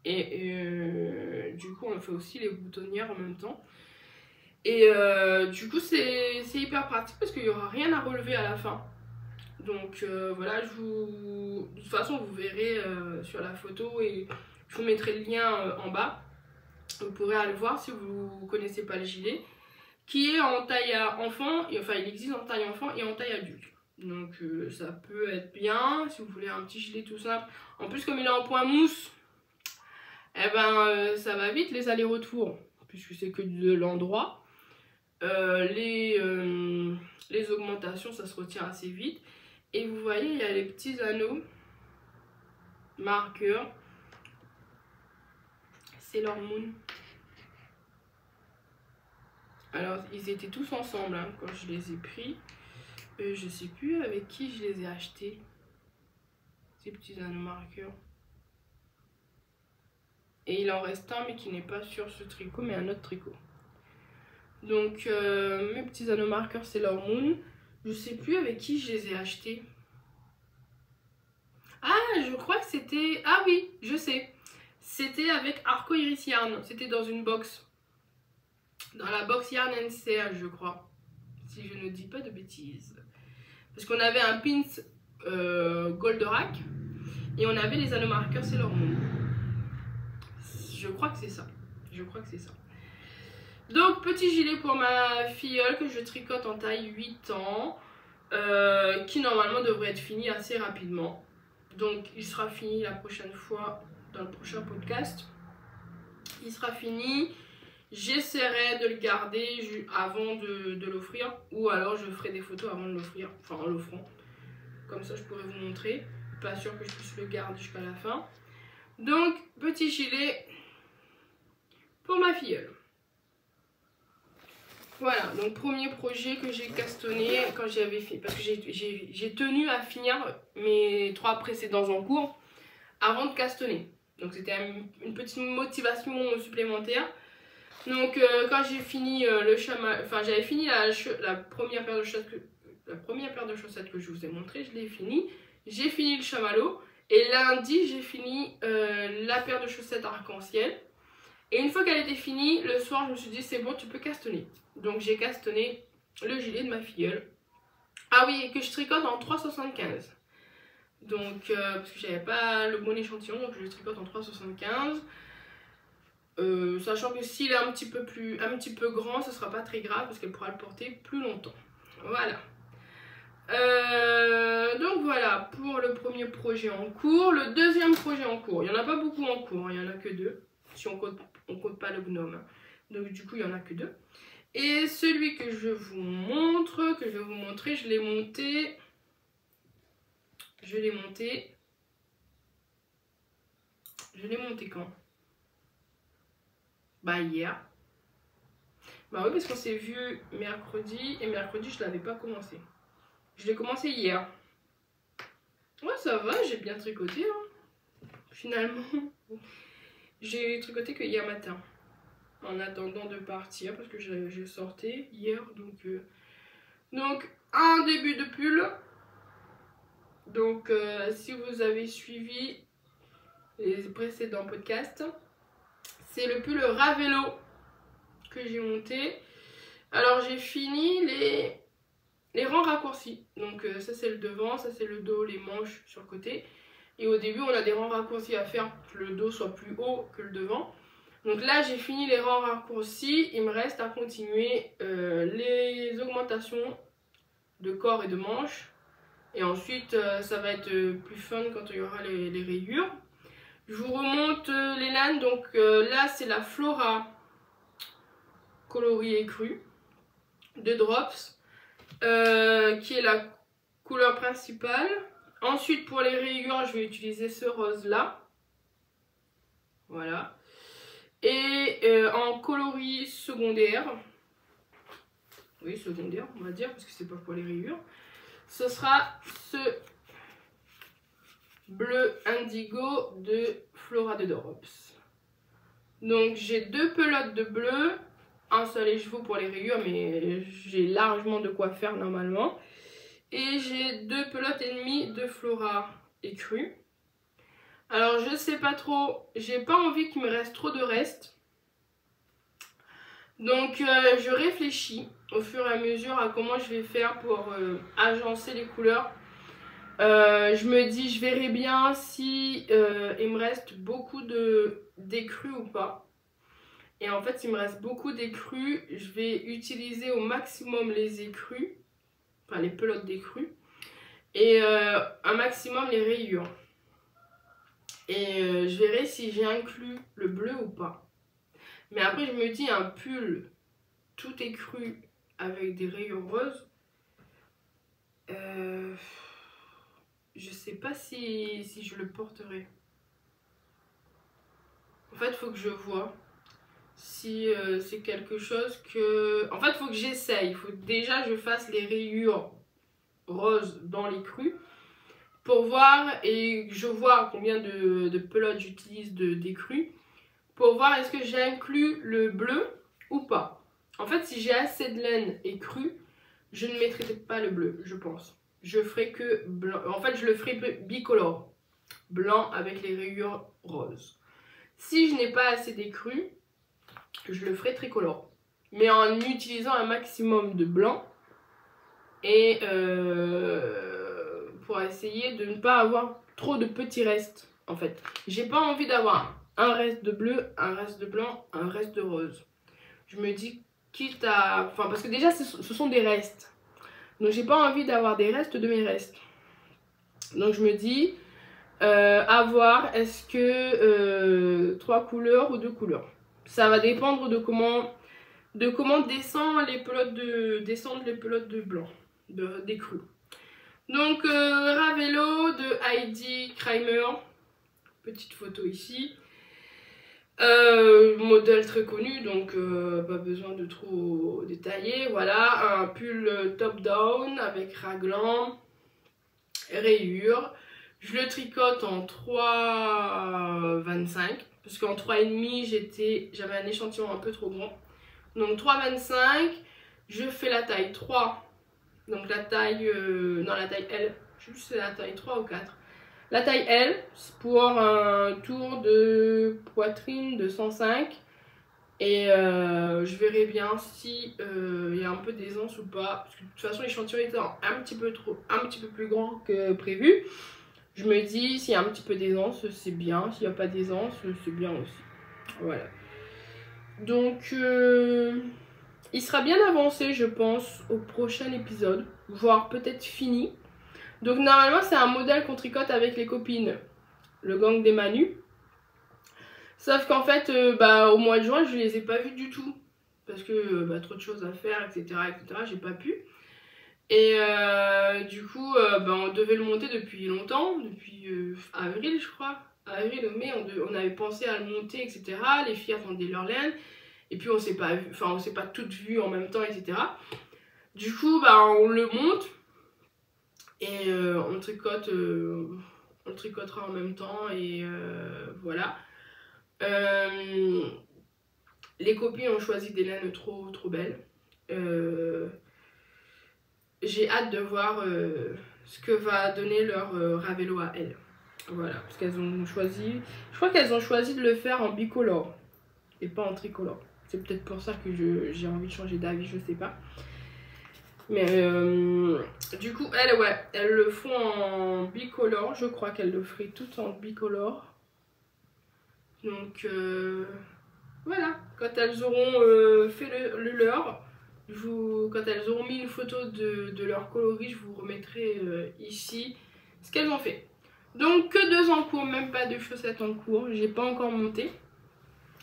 Et du coup, on fait aussi les boutonnières en même temps. Et du coup, c'est hyper pratique parce qu'il n'y aura rien à relever à la fin. Donc voilà, de toute façon, vous verrez sur la photo et je vous mettrai le lien en bas. Vous pourrez aller voir si vous ne connaissez pas le gilet, qui est en taille à enfant, et, enfin il existe en taille enfant et en taille adulte. Donc ça peut être bien si vous voulez un petit gilet tout simple. En plus, comme il est en point mousse, eh ben ça va vite les allers-retours, puisque c'est que de l'endroit. Les augmentations, ça se retient assez vite. Et vous voyez, il y a les petits anneaux marqueurs. C'est leur Moon. Alors, ils étaient tous ensemble hein, quand je les ai pris. Je sais plus avec qui je les ai achetés. Ces petits anneaux marqueurs. Et il en reste un, mais qui n'est pas sur ce tricot, mais un autre tricot. Donc, mes petits anneaux marqueurs, c'est leur Moon. Je sais plus avec qui je les ai achetés. Ah, je crois que c'était... Ah oui, je sais. C'était avec Arco Iris Yarn. C'était dans une box. Dans la box Yarn NCA, je crois. Si je ne dis pas de bêtises. Parce qu'on avait un pins Goldorak. Et on avait les anneaux marqueurs Sailor Moon. Je crois que c'est ça. Je crois que c'est ça. Donc, petit gilet pour ma filleule que je tricote en taille 8 ans. Qui normalement devrait être fini assez rapidement. Donc, il sera fini la prochaine fois dans le prochain podcast. Il sera fini. J'essaierai de le garder avant de l'offrir. Ou alors, je ferai des photos avant de l'offrir. Enfin, en l'offrant. Comme ça, je pourrais vous montrer. Pas sûr que je puisse le garder jusqu'à la fin. Donc, petit gilet pour ma filleule. Voilà, donc premier projet que j'ai castonné quand j'avais fini. Parce que j'ai tenu à finir mes 3 précédents en cours avant de castonner. Donc c'était une petite motivation supplémentaire. Donc quand j'ai fini le chamallow, enfin j'avais fini la première paire de chaussettes que je vous ai montré, je l'ai fini. J'ai fini le chamallow et lundi j'ai fini la paire de chaussettes arc-en-ciel. Et une fois qu'elle était finie, le soir je me suis dit c'est bon, tu peux castonner. Donc j'ai castonné le gilet de ma filleule. Ah oui, et que je tricote en 3,75. Donc parce que j'avais pas le bon échantillon, donc je le tricote en 3,75. Sachant que s'il est un petit peu grand, ce sera pas très grave parce qu'elle pourra le porter plus longtemps. Voilà. Donc voilà pour le premier projet en cours. Le deuxième projet en cours, il n'y en a pas beaucoup en cours, il n'y en a que 2. Si on compte pas le gnome. Donc du coup il n'y en a que 2. Et celui que je vous montre, que je vais vous montrer, je l'ai monté. Je l'ai monté quand? Bah hier. Bah oui, parce qu'on s'est vu mercredi et mercredi je l'avais pas commencé. Je l'ai commencé hier. Ouais, ça va, j'ai bien tricoté hein. Finalement. J'ai tricoté que hier matin. En attendant de partir parce que je sortais hier. Donc un début de pull. Donc si vous avez suivi les précédents podcasts, c'est le pull Ravelo que j'ai monté. Alors j'ai fini les rangs raccourcis. Donc ça c'est le devant, ça c'est le dos, les manches sur le côté. Et au début on a des rangs raccourcis à faire pour que le dos soit plus haut que le devant. Donc là j'ai fini les rangs raccourcis, il me reste à continuer les augmentations de corps et de manches. Et ensuite ça va être plus fun quand il y aura les rayures. Je vous remonte les laines, donc là c'est la Flora coloris écru de Drops qui est la couleur principale. Ensuite pour les rayures je vais utiliser ce rose là, voilà, et en coloris secondaire, oui secondaire on va dire parce que c'est pas pour les rayures, ce sera ce bleu indigo de Flora de Drops. Donc j'ai 2 pelotes de bleu, un seul écheveau pour les rayures, mais j'ai largement de quoi faire normalement. Et j'ai 2 pelotes et demie de Flora écru. Alors je sais pas trop, j'ai pas envie qu'il me reste trop de reste. Donc je réfléchis au fur et à mesure à comment je vais faire pour agencer les couleurs. Je me dis je verrai bien si il me reste beaucoup d'écrus ou pas. Et en fait, s'il me reste beaucoup d'écrus, je vais utiliser au maximum les écrus, enfin les pelotes d'écrus, et un maximum les rayures. Et je verrai si j'ai inclus le bleu ou pas. Mais après, je me dis un pull tout écru avec des rayures roses, je sais pas si je le porterai. En fait, il faut que je vois si c'est quelque chose que... En fait, il faut que j'essaye. Il faut déjà que je fasse les rayures roses dans les crus pour voir, et je vois combien de pelotes j'utilise d'écrus pour voir est-ce que j'ai inclus le bleu ou pas. En fait, si j'ai assez de laine écrue, je ne mettrai pas le bleu, je pense. Je ferai que blanc. En fait, je le ferai bicolore. Blanc avec les rayures roses. Si je n'ai pas assez d'écrue, je le ferai tricolore. Mais en utilisant un maximum de blanc. Et pour essayer de ne pas avoir trop de petits restes. En fait, j'ai pas envie d'avoir un reste de bleu, un reste de blanc, un reste de rose. Je me dis quitte à... Enfin, parce que déjà, ce sont des restes. Donc, j'ai pas envie d'avoir des restes de mes restes. Donc, je me dis, à voir, est-ce que 3 couleurs ou 2 couleurs. Ça va dépendre de comment descendent les pelotes de blanc, d'écrue. Donc, Ravelo de Heidi Kramer. Petite photo ici. Modèle très connu, donc pas besoin de trop détailler. Voilà, un pull top down avec raglan, rayures. Je le tricote en 3,25 parce qu'en 3,5 j'avais un échantillon un peu trop grand. Donc 3,25, je fais la taille 3, donc la taille, non la taille L, je sais plus si c'est la taille 3 ou 4. La taille L, c'est pour un tour de poitrine de 105. Et je verrai bien si il y a un peu d'aisance ou pas. Parce que de toute façon l'échantillon était un petit peu plus grand que prévu. Je me dis s'il y a un petit peu d'aisance c'est bien. S'il n'y a pas d'aisance c'est bien aussi. Voilà. Donc il sera bien avancé je pense au prochain épisode. Voire peut-être fini. Donc normalement c'est un modèle qu'on tricote avec les copines. Le gang des Manus. Sauf qu'en fait, au mois de juin, je les ai pas vus du tout. Parce que trop de choses à faire, etc. J'ai pas pu. Et du coup, on devait le monter depuis longtemps. Depuis avril, je crois. Avril ou mai, on avait pensé à le monter, etc. Les filles attendaient leur laine. Et puis on s'est pas vu, on s'est pas toutes vues en même temps, etc. Du coup, on le monte. Et on le tricotera en même temps. Et voilà. Les copines ont choisi des laines trop belles. J'ai hâte de voir ce que va donner leur Ravello à elles. Voilà, parce qu'elles ont choisi, je crois qu'elles ont choisi de le faire en bicolore et pas en tricolore. C'est peut-être pour ça que j'ai envie de changer d'avis, je sais pas. Mais du coup, elles le font en bicolore. Je crois qu'elles le feraient toutes en bicolore. Donc voilà, quand elles auront fait le leur, quand elles auront mis une photo de leur coloris, je vous remettrai ici ce qu'elles ont fait. Donc que 2 en cours, même pas de chaussettes en cours, j'ai pas encore monté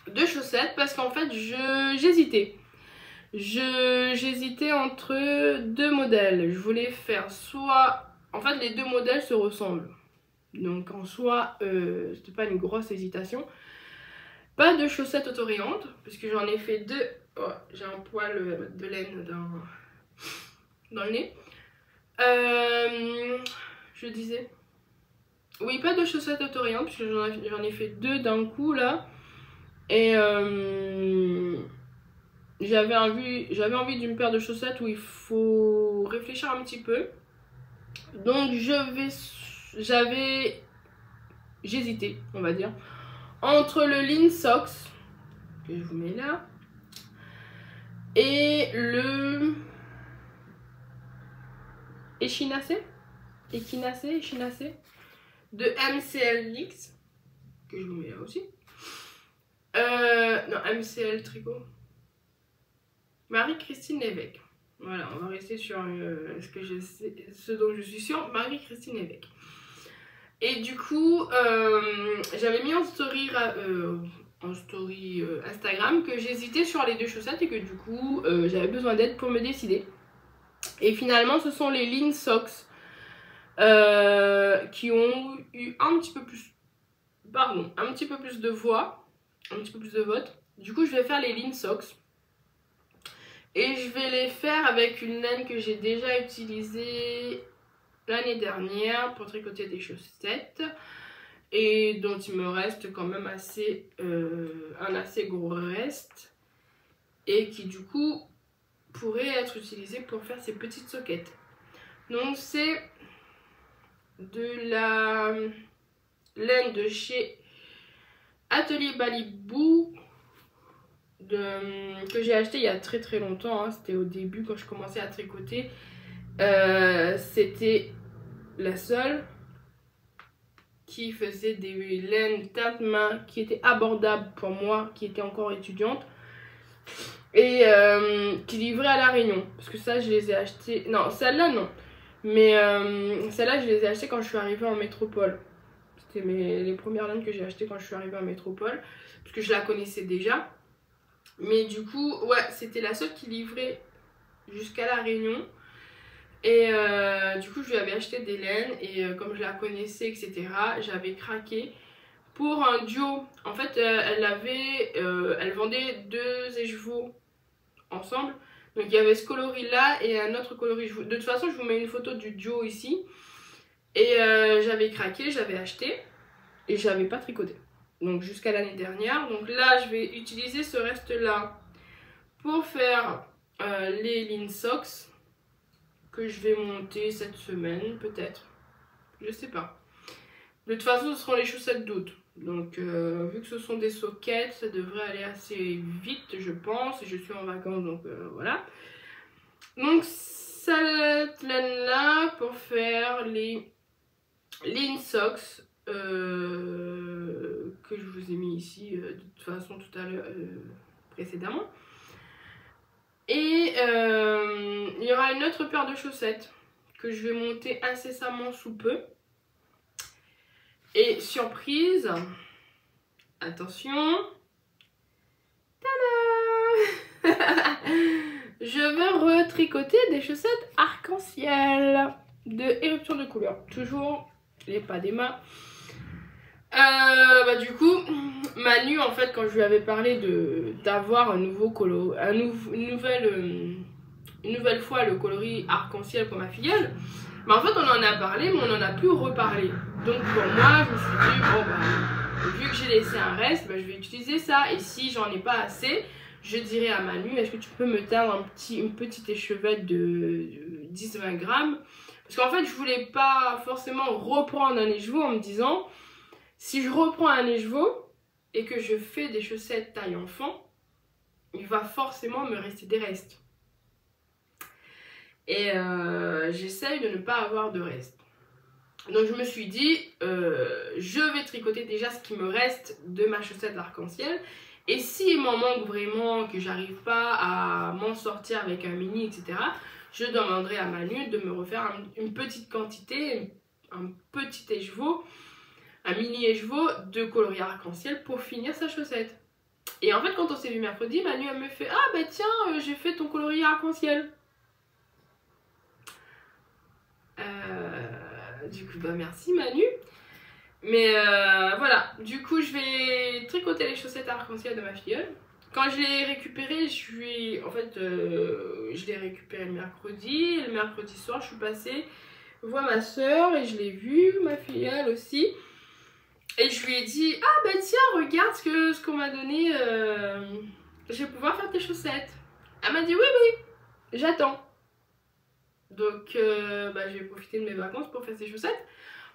de chaussettes parce qu'en fait j'hésitais. J'hésitais entre 2 modèles. Je voulais faire soit, en fait les 2 modèles se ressemblent. Donc en soi, c'était pas une grosse hésitation. Pas de chaussettes autorayantes, parce que j'en ai fait 2. Oh, j'ai un poil de laine dans le nez. Je disais. Oui, pas de chaussettes autorayantes, parce que j'en ai fait 2 d'un coup là. Et j'avais envie d'une paire de chaussettes où il faut réfléchir un petit peu. Donc j'hésitais, on va dire, entre le Lean Socks, que je vous mets là, et le Echinacé de MCLX, que je vous mets là aussi. Non, MCL Tricot. Marie-Christine Lévesque. Voilà, on va rester sur ce dont je suis sûre, Marie-Christine Lévesque. Et du coup, j'avais mis en story Instagram que j'hésitais sur les 2 chaussettes et que du coup, j'avais besoin d'aide pour me décider. Et finalement, ce sont les Lean Socks qui ont eu un petit peu plus de voix, un petit peu plus de vote. Du coup, je vais faire les Lean Socks. Et je vais les faire avec une laine que j'ai déjà utilisée l'année dernière pour tricoter des chaussettes. Et dont il me reste quand même un assez gros reste. Et qui du coup pourrait être utilisé pour faire ces petites soquettes. Donc c'est de la laine de chez Atelier Balibou que j'ai acheté il y a très longtemps, hein. C'était au début quand je commençais à tricoter. C'était la seule qui faisait des laines teinte main qui étaient abordables pour moi qui était encore étudiante et qui livrait à La Réunion, parce que ça je les ai achetés, non celle-là non, mais celle-là je les ai achetées quand je suis arrivée en métropole. C'était les premières laines que j'ai achetées quand je suis arrivée en métropole, parce que je la connaissais déjà. Mais du coup, ouais, c'était la seule qui livrait jusqu'à La Réunion. Et du coup, je lui avais acheté des laines et comme je la connaissais, etc., j'avais craqué pour un duo. En fait, elle vendait 2 écheveaux ensemble. Donc il y avait ce coloris là et un autre coloris. De toute façon, je vous mets une photo du duo ici. Et j'avais craqué, j'avais acheté et j'avais pas tricoté. donc jusqu'à l'année dernière. Donc là, je vais utiliser ce reste-là pour faire les Lean Socks que je vais monter cette semaine, peut-être. Je sais pas. De toute façon, ce seront les chaussettes d'août. Donc, vu que ce sont des sockets, ça devrait aller assez vite, je pense. Et je suis en vacances, donc voilà. Donc, cette laine-là pour faire les Lean Socks que je vous ai mis ici de toute façon tout à l'heure précédemment. Et il y aura une autre paire de chaussettes que je vais monter incessamment sous peu. Et surprise, attention, tada. Je vais retricoter des chaussettes arc-en-ciel de éruption de couleur. Toujours les pas d'Emma. Du coup, Manu, en fait, quand je lui avais parlé d'avoir un nouveau colo, une nouvelle fois le coloris arc-en-ciel pour ma filleule, en fait, on en a parlé, mais on n'en a plus reparlé. Donc, pour moi, je me suis dit, bon, vu que j'ai laissé un reste, je vais utiliser ça. Et si j'en ai pas assez, je dirai à Manu, est-ce que tu peux me teindre une petite échevette de 10-20 grammes? Parce qu'en fait, je voulais pas forcément reprendre un écheveau en me disant, si je reprends un écheveau et que je fais des chaussettes taille enfant, il va forcément me rester des restes. Et j'essaye de ne pas avoir de restes. Donc je me suis dit, je vais tricoter déjà ce qui me reste de ma chaussette arc-en-ciel. Et s'il m'en manque vraiment, que j'arrive pas à m'en sortir avec un mini, etc., je demanderai à Manu de me refaire une petite quantité, un petit écheveau, un mini écheveau de coloris arc-en-ciel pour finir sa chaussette. Et en fait, quand on s'est vu mercredi, Manu elle me fait, ah bah tiens, j'ai fait ton coloris arc-en-ciel. Du coup, merci Manu. Mais voilà, du coup, je vais tricoter les chaussettes arc-en-ciel de ma filleule. Quand je l'ai récupéré, je l'ai récupéré le mercredi. Et le mercredi soir, je suis passée voir ma soeur et je l'ai vue, ma filleule aussi. Et je lui ai dit, ah bah tiens, regarde ce qu'on m'a donné, je vais pouvoir faire tes chaussettes. Elle m'a dit, oui, oui, j'attends. Donc, je vais profiter de mes vacances pour faire ces chaussettes.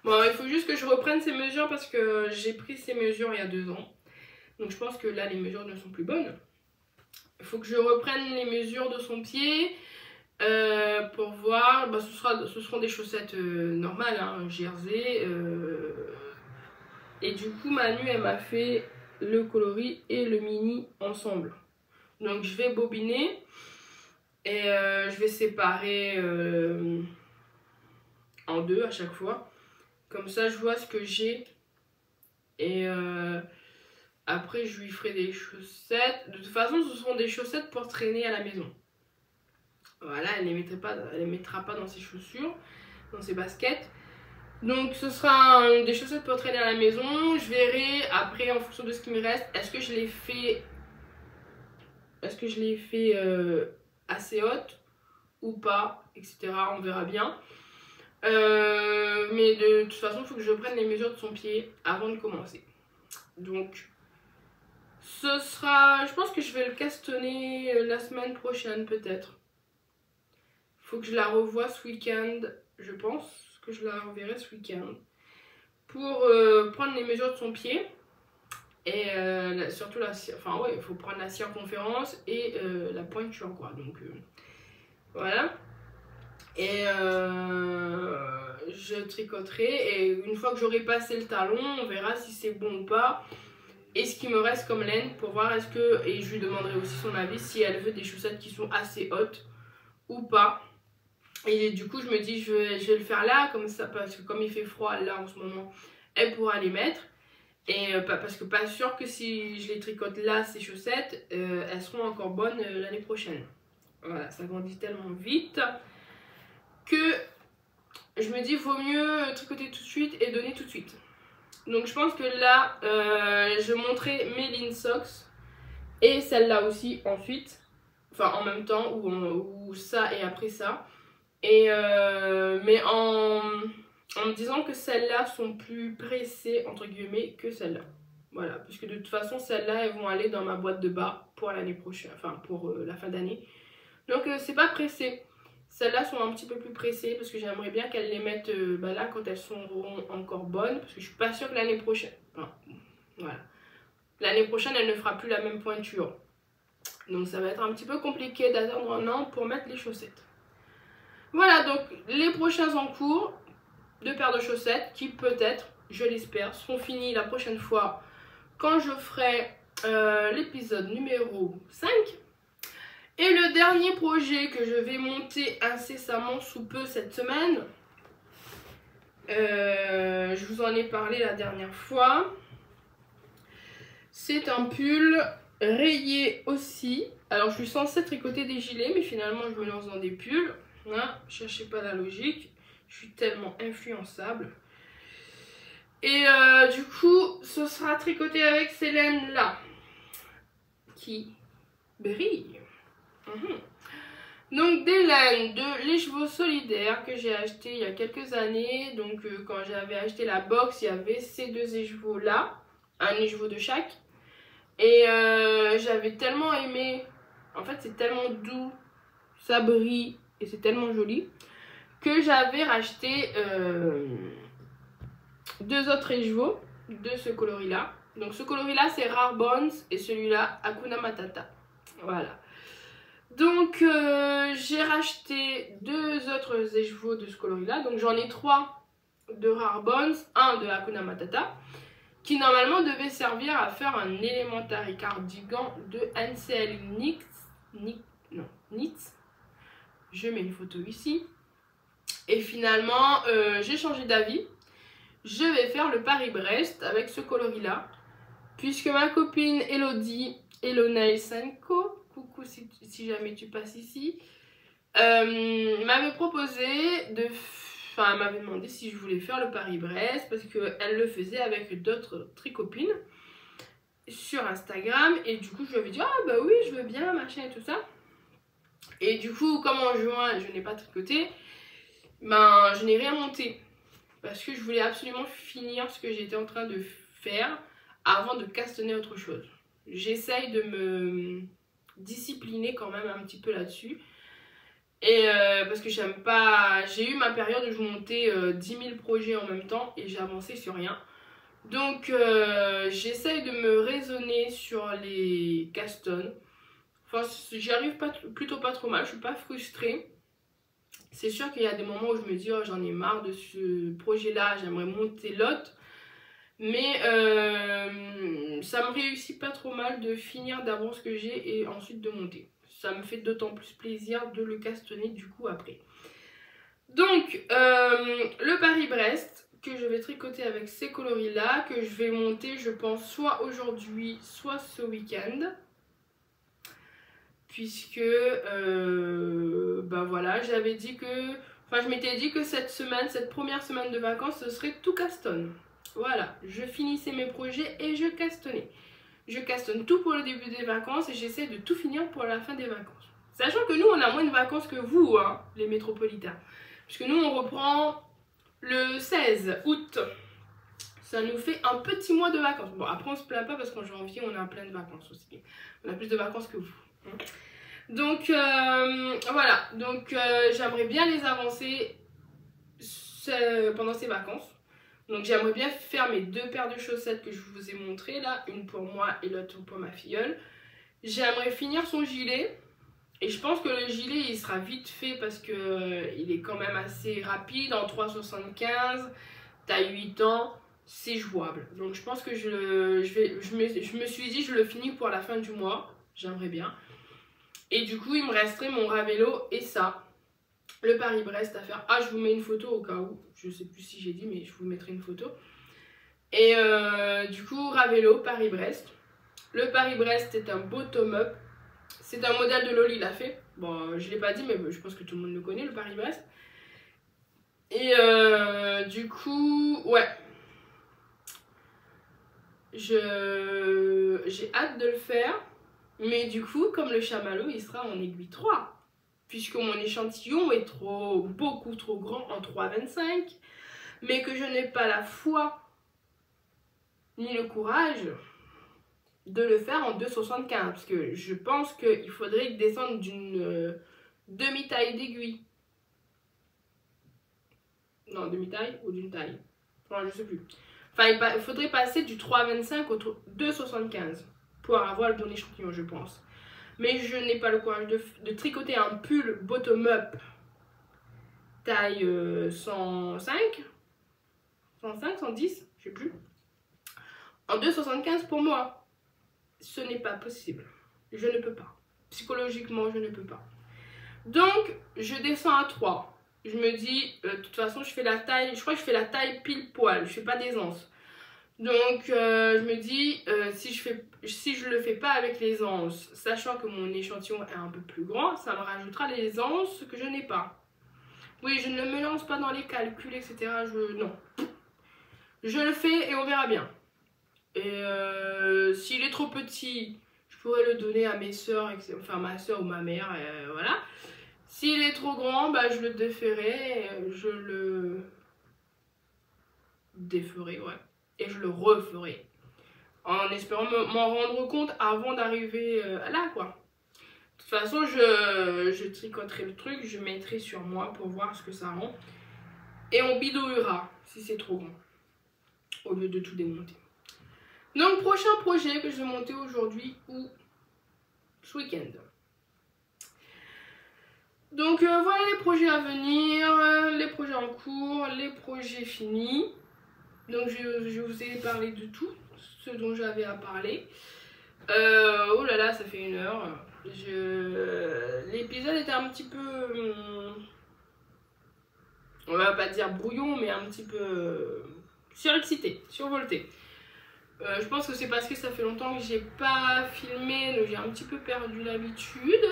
Bon, il faut juste que je reprenne ces mesures parce que j'ai pris ces mesures il y a 2 ans. Donc, je pense que là, les mesures ne sont plus bonnes. Il faut que je reprenne les mesures de son pied pour voir. Ce seront des chaussettes normales, hein, jersey. Et du coup, Manu, elle m'a fait le coloris et le mini ensemble. Donc, je vais bobiner. Et je vais séparer en 2 à chaque fois. Comme ça, je vois ce que j'ai. Et après, je lui ferai des chaussettes. De toute façon, ce seront des chaussettes pour traîner à la maison. Voilà, elle ne les mettra pas dans ses chaussures, dans ses baskets. Donc, ce sera des chaussettes pour traîner à la maison. Je verrai après, en fonction de ce qui me reste, est-ce que je les fais assez haute ou pas, etc. On verra bien. Mais de toute façon, il faut que je prenne les mesures de son pied avant de commencer. Donc, ce sera... Je pense que je vais le castonner la semaine prochaine, peut-être. Il faut que je la revoie ce week-end. Je pense que je la reverrai ce week-end. Pour prendre les mesures de son pied. Et surtout il faut prendre la circonférence et la pointure, quoi. Donc voilà. Et je tricoterai. Et une fois que j'aurai passé le talon, on verra si c'est bon ou pas. Et ce qui me reste comme laine pour voir est-ce que. Et je lui demanderai aussi son avis si elle veut des chaussettes qui sont assez hautes ou pas. Et du coup, je me dis, je vais le faire là, comme ça, parce que comme il fait froid là en ce moment, elle pourra les mettre. Et parce que pas sûr que si je les tricote là, ces chaussettes, elles seront encore bonnes l'année prochaine. Voilà, ça grandit tellement vite que je me dis, il vaut mieux tricoter tout de suite et donner tout de suite. Donc je pense que là, je montrerai mes Lean Socks et celle-là aussi ensuite. Enfin, en même temps, ou ça et après ça. Et mais en me disant que celles-là sont plus pressées, entre guillemets, que celles-là. Voilà, puisque de toute façon, celles-là, elles vont aller dans ma boîte de bas pour l'année prochaine, enfin pour la fin d'année. Donc, c'est pas pressé. Celles-là sont un petit peu plus pressées parce que j'aimerais bien qu'elles les mettent là quand elles seront encore bonnes. Parce que je suis pas sûre que l'année prochaine... Enfin, voilà. L'année prochaine, elle ne fera plus la même pointure. Donc, ça va être un petit peu compliqué d'attendre un an pour mettre les chaussettes. Voilà, donc les prochains en cours de paires de chaussettes qui peut-être, je l'espère, seront finis la prochaine fois quand je ferai l'épisode numéro 5. Et le dernier projet que je vais monter incessamment sous peu cette semaine, je vous en ai parlé la dernière fois, c'est un pull rayé aussi. Alors je suis censée tricoter des gilets, mais finalement je me lance dans des pulls. Hein, cherchez pas la logique, je suis tellement influençable. Et du coup, ce sera tricoté avec ces laines là, qui brillent. Donc des laines de l'écheveau solidaire que j'ai acheté il y a quelques années. Donc quand j'avais acheté la box, il y avait ces deux écheveaux là, un écheveau de chaque. Et j'avais tellement aimé, en fait c'est tellement doux, ça brille et c'est tellement joli, que j'avais racheté deux autres écheveaux de ce coloris là. Donc ce coloris là c'est Rare Bones et celui-là Hakuna Matata. Voilà. Donc j'ai racheté deux autres écheveaux de ce coloris là. Donc j'en ai trois de Rare Bones, un de Hakuna Matata, qui normalement devait servir à faire un Elementary cardigan de NCL Knits. Je mets une photo ici. Et finalement, j'ai changé d'avis. Je vais faire le Paris-Brest avec ce coloris-là. Puisque ma copine Elodie, Elona Senko, coucou si jamais tu passes ici, m'avait proposé de... Enfin, elle m'avait demandé si je voulais faire le Paris-Brest parce qu'elle le faisait avec d'autres tricopines sur Instagram. Et du coup, je lui avais dit, ah bah oui, je veux bien, machin et tout ça. Et du coup, comme en juin, je n'ai pas tricoté, ben, je n'ai rien monté. Parce que je voulais absolument finir ce que j'étais en train de faire avant de castonner autre chose. J'essaye de me discipliner quand même un petit peu là-dessus. Et parce que j'aime pas... J'ai eu ma période où je montais 10 000 projets en même temps et j'ai avancé sur rien. Donc j'essaye de me raisonner sur les castones. Enfin, j'y arrive plutôt pas trop mal, je suis pas frustrée. C'est sûr qu'il y a des moments où je me dis oh, j'en ai marre de ce projet-là, j'aimerais monter l'autre. Mais ça me réussit pas trop mal de finir d'abord ce que j'ai et ensuite de monter. Ça me fait d'autant plus plaisir de le castonner du coup après. Donc le Paris-Brest que je vais tricoter avec ces coloris là, que je vais monter je pense soit aujourd'hui soit ce week-end. Puisque bah voilà, j'avais dit que, enfin je m'étais dit que cette semaine, cette première semaine de vacances, ce serait tout castonne. Voilà, je finissais mes projets et je castonnais. Je castonne tout pour le début des vacances et j'essaie de tout finir pour la fin des vacances. Sachant que nous, on a moins de vacances que vous, hein, les métropolitains. Puisque nous, on reprend le 16 août. Ça nous fait un petit mois de vacances. Bon, après, on se plaint pas parce qu'en janvier, on a plein de vacances aussi. On a plus de vacances que vous. Donc voilà, donc j'aimerais bien les avancer pendant ces vacances. Donc j'aimerais bien faire mes deux paires de chaussettes que je vous ai montrées là, une pour moi et l'autre pour ma filleule. J'aimerais finir son gilet et je pense que le gilet il sera vite fait parce que il est quand même assez rapide en 3,75. T'as 8 ans, c'est jouable. Donc je pense que je me suis dit je le finis pour la fin du mois, j'aimerais bien. Et du coup, il me resterait mon Ravello et ça. Le Paris-Brest à faire. Ah, je vous mets une photo au cas où. Je sais plus si j'ai dit, mais je vous mettrai une photo. Et du coup, Ravello, Paris-Brest. Le Paris-Brest est un bottom-up. C'est un modèle de Loli l'a fait. Bon, je ne l'ai pas dit, mais je pense que tout le monde le connaît, le Paris-Brest. Et du coup, ouais. J'ai hâte de le faire. Mais du coup, comme le chamallow, il sera en aiguille 3. Puisque mon échantillon est beaucoup trop grand en 3,25. Mais que je n'ai pas la foi ni le courage de le faire en 2,75 parce que je pense qu'il faudrait descendre d'une demi-taille d'aiguille. Non, demi-taille ou d'une taille. Enfin, je sais plus. Enfin, il faudrait passer du 3,25 au 2,75 pour avoir le bon échantillon, je pense. Mais je n'ai pas le courage de tricoter un pull bottom-up taille 105, 110, je sais plus. En 2,75 pour moi, ce n'est pas possible. Je ne peux pas. Psychologiquement, je ne peux pas. Donc, je descends à 3. Je me dis, de toute façon, je fais la taille, je crois que je fais la taille pile poil, je fais pas d'aisance. Donc, je me dis, si je le fais pas avec les anses, sachant que mon échantillon est un peu plus grand, ça me rajoutera les anses que je n'ai pas. Oui, je ne me lance pas dans les calculs, etc. Non. Je le fais et on verra bien. Et s'il est trop petit, je pourrais le donner à mes soeurs, enfin ma soeur ou ma mère, voilà. S'il est trop grand, bah, je le déferai, je le déferai, ouais. Et je le referai. En espérant m'en rendre compte avant d'arriver là, quoi. De toute façon, je tricoterai le truc, je mettrai sur moi pour voir ce que ça rend. Et on bidouillera si c'est trop grand. Au lieu de tout démonter. Donc, prochain projet que je vais monter aujourd'hui ou ce week-end. Donc voilà les projets à venir, les projets en cours, les projets finis. Donc je vous ai parlé de tout ce dont j'avais à parler. Oh là là, ça fait 1 heure. L'épisode était un petit peu... on va pas dire brouillon, mais un petit peu surexcité, survolté. Je pense que c'est parce que ça fait longtemps que j'ai pas filmé, donc j'ai un petit peu perdu l'habitude.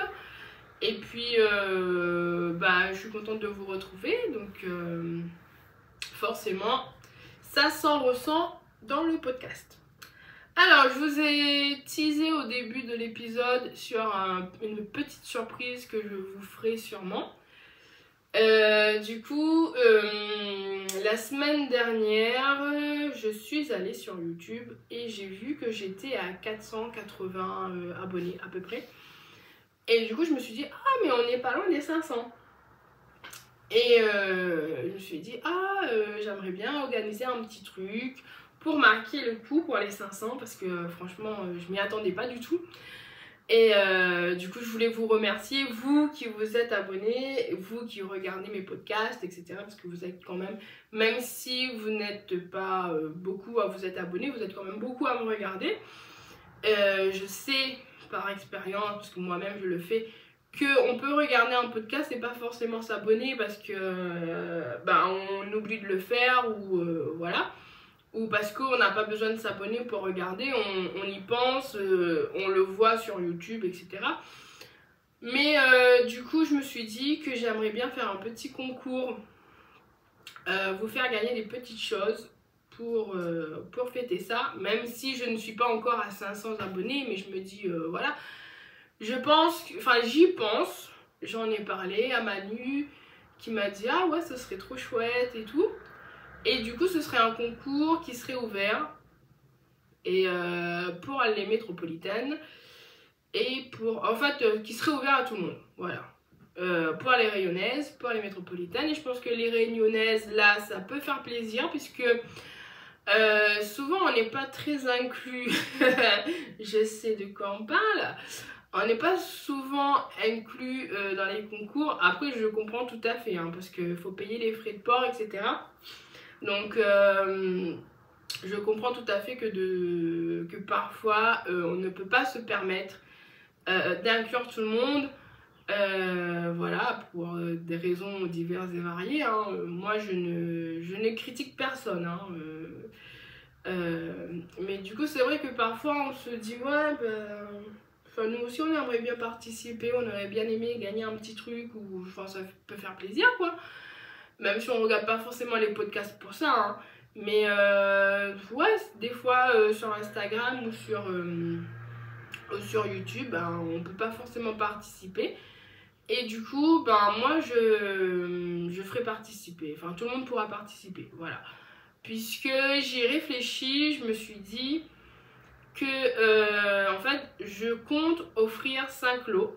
Et puis, bah, je suis contente de vous retrouver, donc forcément, ça s'en ressent dans le podcast. Alors, je vous ai teasé au début de l'épisode sur une petite surprise que je vous ferai sûrement. Du coup, la semaine dernière, je suis allée sur YouTube et j'ai vu que j'étais à 480 abonnés à peu près. Et du coup, je me suis dit, ah, mais on n'est pas loin des 500. Et je me suis dit, ah, j'aimerais bien organiser un petit truc pour marquer le coup pour les 500 parce que franchement, je m'y attendais pas du tout. Et du coup, je voulais vous remercier, vous qui vous êtes abonnés, vous qui regardez mes podcasts, etc. Parce que vous êtes quand même si vous n'êtes pas beaucoup à vous être abonnés, vous êtes quand même beaucoup à me regarder. Je sais par expérience, parce que moi-même je le fais, qu'on peut regarder un podcast et pas forcément s'abonner parce que bah, on oublie de le faire ou voilà. Ou parce qu'on n'a pas besoin de s'abonner pour regarder, on y pense, on le voit sur YouTube, etc. Mais du coup, je me suis dit que j'aimerais bien faire un petit concours, vous faire gagner des petites choses pour fêter ça. Même si je ne suis pas encore à 500 abonnés, mais je me dis, voilà. Je pense, enfin j'y pense, j'en ai parlé à Manu qui m'a dit, ah ouais, ce serait trop chouette et tout. Et du coup, ce serait un concours qui serait ouvert et pour les métropolitaines et pour, en fait, qui serait ouvert à tout le monde, voilà. Pour les rayonnaises, pour les métropolitaines. Et je pense que les réunionnaises, là, ça peut faire plaisir puisque souvent, on n'est pas très inclus. Je sais de quoi on parle. On n'est pas souvent inclus dans les concours. Après, je comprends tout à fait, hein, parce qu'il faut payer les frais de port, etc. Donc, je comprends tout à fait que parfois, on ne peut pas se permettre d'inclure tout le monde. Voilà, pour des raisons diverses et variées. Hein. Moi, je ne critique personne. Hein. Mais du coup, c'est vrai que parfois, on se dit, ouais, ben... Enfin, nous aussi, on aimerait bien participer, on aurait bien aimé gagner un petit truc, ou enfin, ça peut faire plaisir, quoi. Même si on regarde pas forcément les podcasts pour ça, hein. Mais ouais, des fois sur Instagram ou sur YouTube, ben, on peut pas forcément participer. Et du coup, ben, moi, je ferai participer. Enfin, tout le monde pourra participer, voilà. puisque j'y réfléchi, je me suis dit que en fait je compte offrir 5 lots.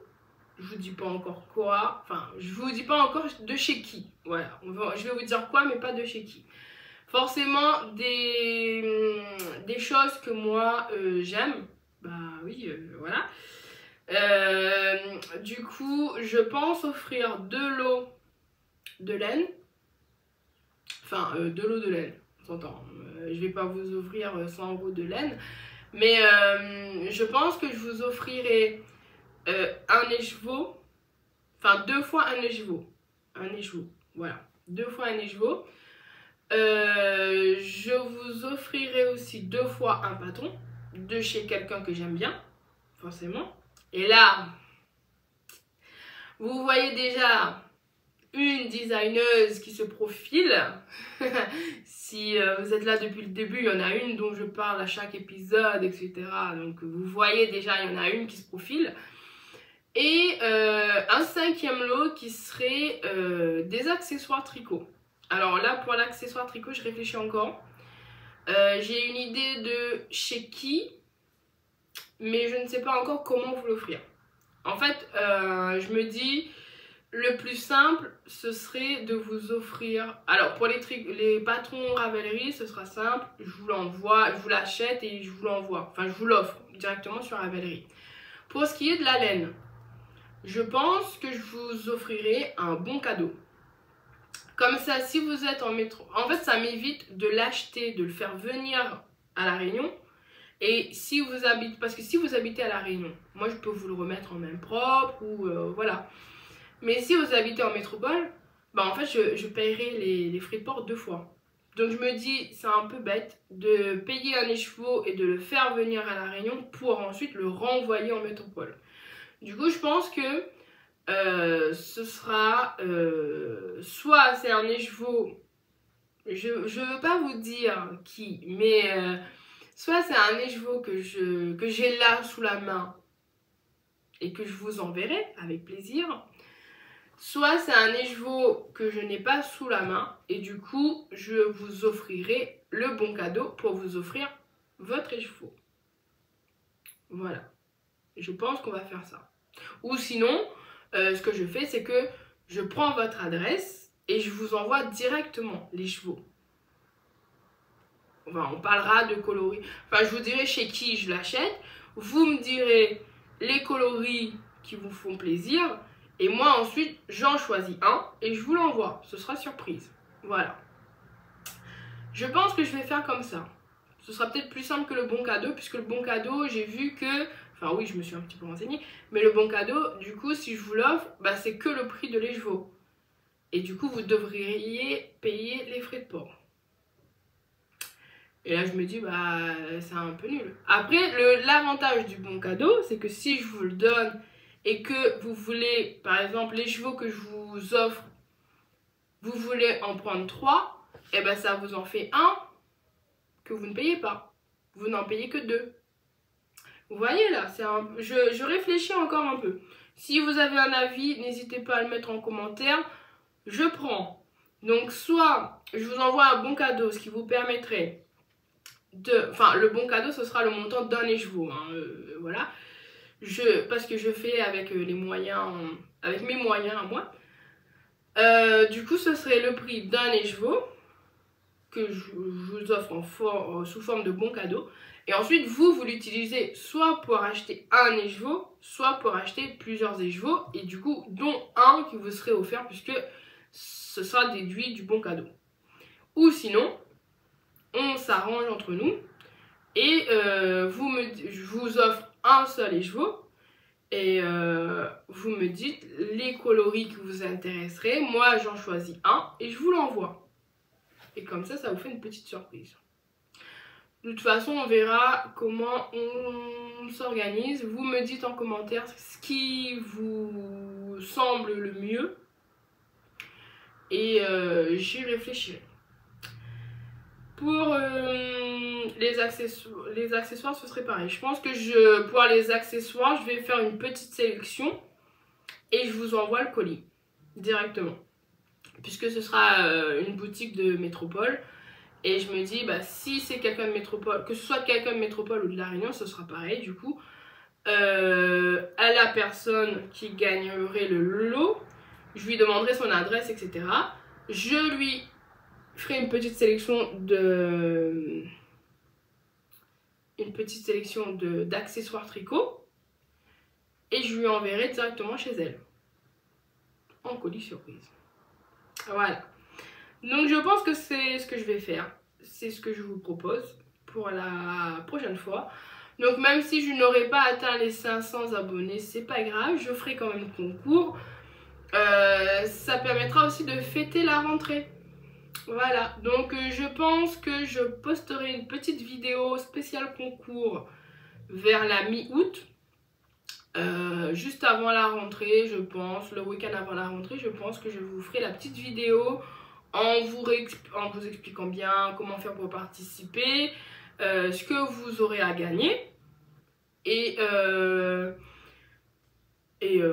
Je vous dis pas encore quoi, enfin je vous dis pas encore de chez qui, voilà, je vais vous dire quoi mais pas de chez qui. Forcément des choses que moi j'aime, bah oui, voilà. Du coup je pense offrir 2 lots de laine, enfin 2 lots de laine, on s'entend, je vais pas vous offrir 100 € de laine, mais je pense que je vous offrirai un écheveau, enfin 2 fois un écheveau, voilà, 2 fois un écheveau. Je vous offrirai aussi 2 fois un patron de chez quelqu'un que j'aime bien, forcément. Et là, vous voyez déjà une designeuse qui se profile. Si vous êtes là depuis le début, il y en a une dont je parle à chaque épisode, etc. Donc vous voyez déjà, il y en a une qui se profile. Et un 5e lot qui serait des accessoires tricot. Alors là, pour l'accessoire tricot, je réfléchis encore. J'ai une idée de chez qui, mais je ne sais pas encore comment vous l'offrir. En fait, je me dis, le plus simple, ce serait de vous offrir... Alors, pour les patrons Ravelry, ce sera simple. Je vous l'envoie, je vous l'achète et je vous l'envoie. Enfin, je vous l'offre directement sur Ravelry. Pour ce qui est de la laine, je pense que je vous offrirai un bon cadeau. Comme ça, si vous êtes en métro... En fait, ça m'évite de l'acheter, de le faire venir à La Réunion. Et si vous habitez... Parce que si vous habitez à La Réunion, moi, je peux vous le remettre en main propre ou... voilà. Mais si vous habitez en métropole, bah en fait, je paierai les frais de port 2 fois. Donc, je me dis, c'est un peu bête de payer un écheveau et de le faire venir à La Réunion pour ensuite le renvoyer en métropole. Du coup, je pense que... ce sera soit c'est un écheveau, je veux pas vous dire qui, mais soit c'est un écheveau que j'ai là sous la main et que je vous enverrai avec plaisir, soit c'est un écheveau que je n'ai pas sous la main et du coup je vous offrirai le bon cadeau pour vous offrir votre écheveau. Voilà, je pense qu'on va faire ça. Ou sinon, ce que je fais, c'est que je prends votre adresse et je vous envoie directement les chevaux. Enfin, on parlera de coloris. Enfin, je vous dirai chez qui je l'achète. Vous me direz les coloris qui vous font plaisir. Et moi, ensuite, j'en choisis un et je vous l'envoie. Ce sera surprise. Voilà. Je pense que je vais faire comme ça. Ce sera peut-être plus simple que le bon cadeau, puisque le bon cadeau, j'ai vu que... Enfin oui, je me suis un petit peu renseignée. Mais le bon cadeau, du coup, si je vous l'offre, bah, c'est que le prix de l'écheveau. Et du coup, vous devriez payer les frais de port. Et là, je me dis, bah, c'est un peu nul. Après, l'avantage du bon cadeau, c'est que si je vous le donne et que vous voulez, par exemple, les chevaux que je vous offre, vous voulez en prendre 3, et ben ça vous en fait un que vous ne payez pas. Vous n'en payez que 2. Vous voyez là, je réfléchis encore un peu. Si vous avez un avis, n'hésitez pas à le mettre en commentaire. Je prends. Donc soit je vous envoie un bon cadeau, ce qui vous permettrait de... Enfin, le bon cadeau, ce sera le montant d'un écheveau. Hein, voilà. Parce que je fais avec les moyens... Avec mes moyens à moi. Du coup, ce serait le prix d'un écheveau que je vous offre sous forme de bon cadeau. Et ensuite, vous l'utilisez soit pour acheter un écheveau, soit pour acheter plusieurs écheveaux. Et du coup, dont un qui vous serait offert puisque ce sera déduit du bon cadeau. Ou sinon, on s'arrange entre nous et je vous offre un seul écheveau. Et vous me dites les coloris qui vous intéresseraient. Moi, j'en choisis un et je vous l'envoie. Et comme ça, ça vous fait une petite surprise. De toute façon, on verra comment on s'organise. Vous me dites en commentaire ce qui vous semble le mieux. Et j'y réfléchirai. Pour les accessoires, ce serait pareil. Je pense que pour les accessoires, je vais faire une petite sélection. Et je vous envoie le colis directement. Puisque ce sera une boutique de métropole. Et je me dis, bah, si c'est quelqu'un de métropole, que ce soit quelqu'un de métropole ou de La Réunion, ce sera pareil du coup. À la personne qui gagnerait le lot, je lui demanderai son adresse, etc. Je lui ferai une petite sélection d'accessoires tricot et je lui enverrai directement chez elle en colis surprise. Voilà. Donc je pense que c'est ce que je vais faire. C'est ce que je vous propose pour la prochaine fois. Donc même si je n'aurai pas atteint les 500 abonnés, c'est pas grave, je ferai quand même le concours. Ça permettra aussi de fêter la rentrée. Voilà, donc je pense que je posterai une petite vidéo spéciale concours vers la mi-août. Juste avant la rentrée, je pense, le week-end avant la rentrée, je pense que je vous ferai la petite vidéo en vous expliquant bien comment faire pour participer, ce que vous aurez à gagner. Et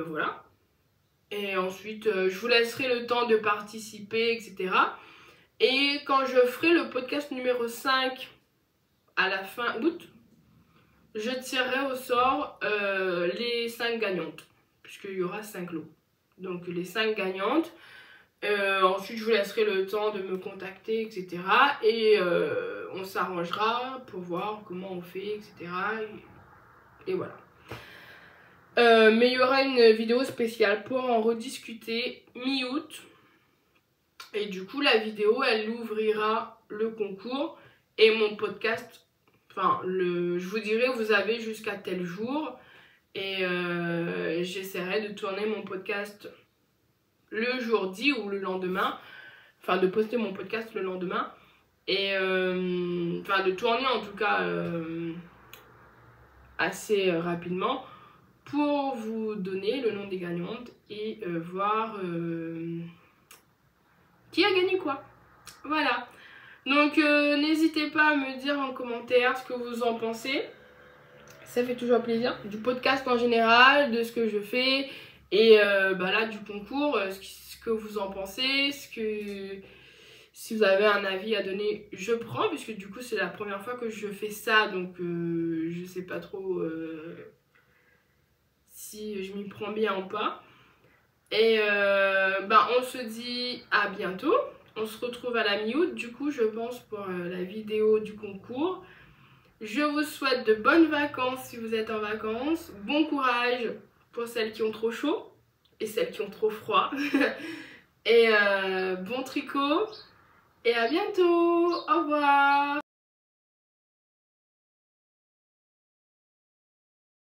voilà. Et ensuite, je vous laisserai le temps de participer, etc. Et quand je ferai le podcast numéro 5 à la fin août, je tirerai au sort les 5 gagnantes. Puisqu'il y aura 5 lots. Donc les 5 gagnantes. Ensuite, je vous laisserai le temps de me contacter, etc. Et on s'arrangera pour voir comment on fait, etc. Et voilà. Mais il y aura une vidéo spéciale pour en rediscuter mi-août. Et du coup, la vidéo, elle ouvrira le concours et mon podcast. Enfin, je vous dirai, vous avez jusqu'à tel jour. Et j'essaierai de tourner mon podcast le jour dit ou le lendemain. Enfin, de poster mon podcast le lendemain. Et enfin, de tourner en tout cas assez rapidement pour vous donner le nom des gagnantes et voir qui a gagné quoi. Voilà. Donc n'hésitez pas à me dire en commentaire ce que vous en pensez. Ça fait toujours plaisir. Du podcast en général, de ce que je fais. Et bah là, du concours, ce que vous en pensez. Si vous avez un avis à donner, je prends. Puisque du coup, c'est la première fois que je fais ça. Donc je sais pas trop si je m'y prends bien ou pas. Et bah, on se dit à bientôt. On se retrouve à la mi-août, du coup, je pense, pour la vidéo du concours. Je vous souhaite de bonnes vacances si vous êtes en vacances. Bon courage pour celles qui ont trop chaud et celles qui ont trop froid. Et bon tricot. Et à bientôt. Au revoir.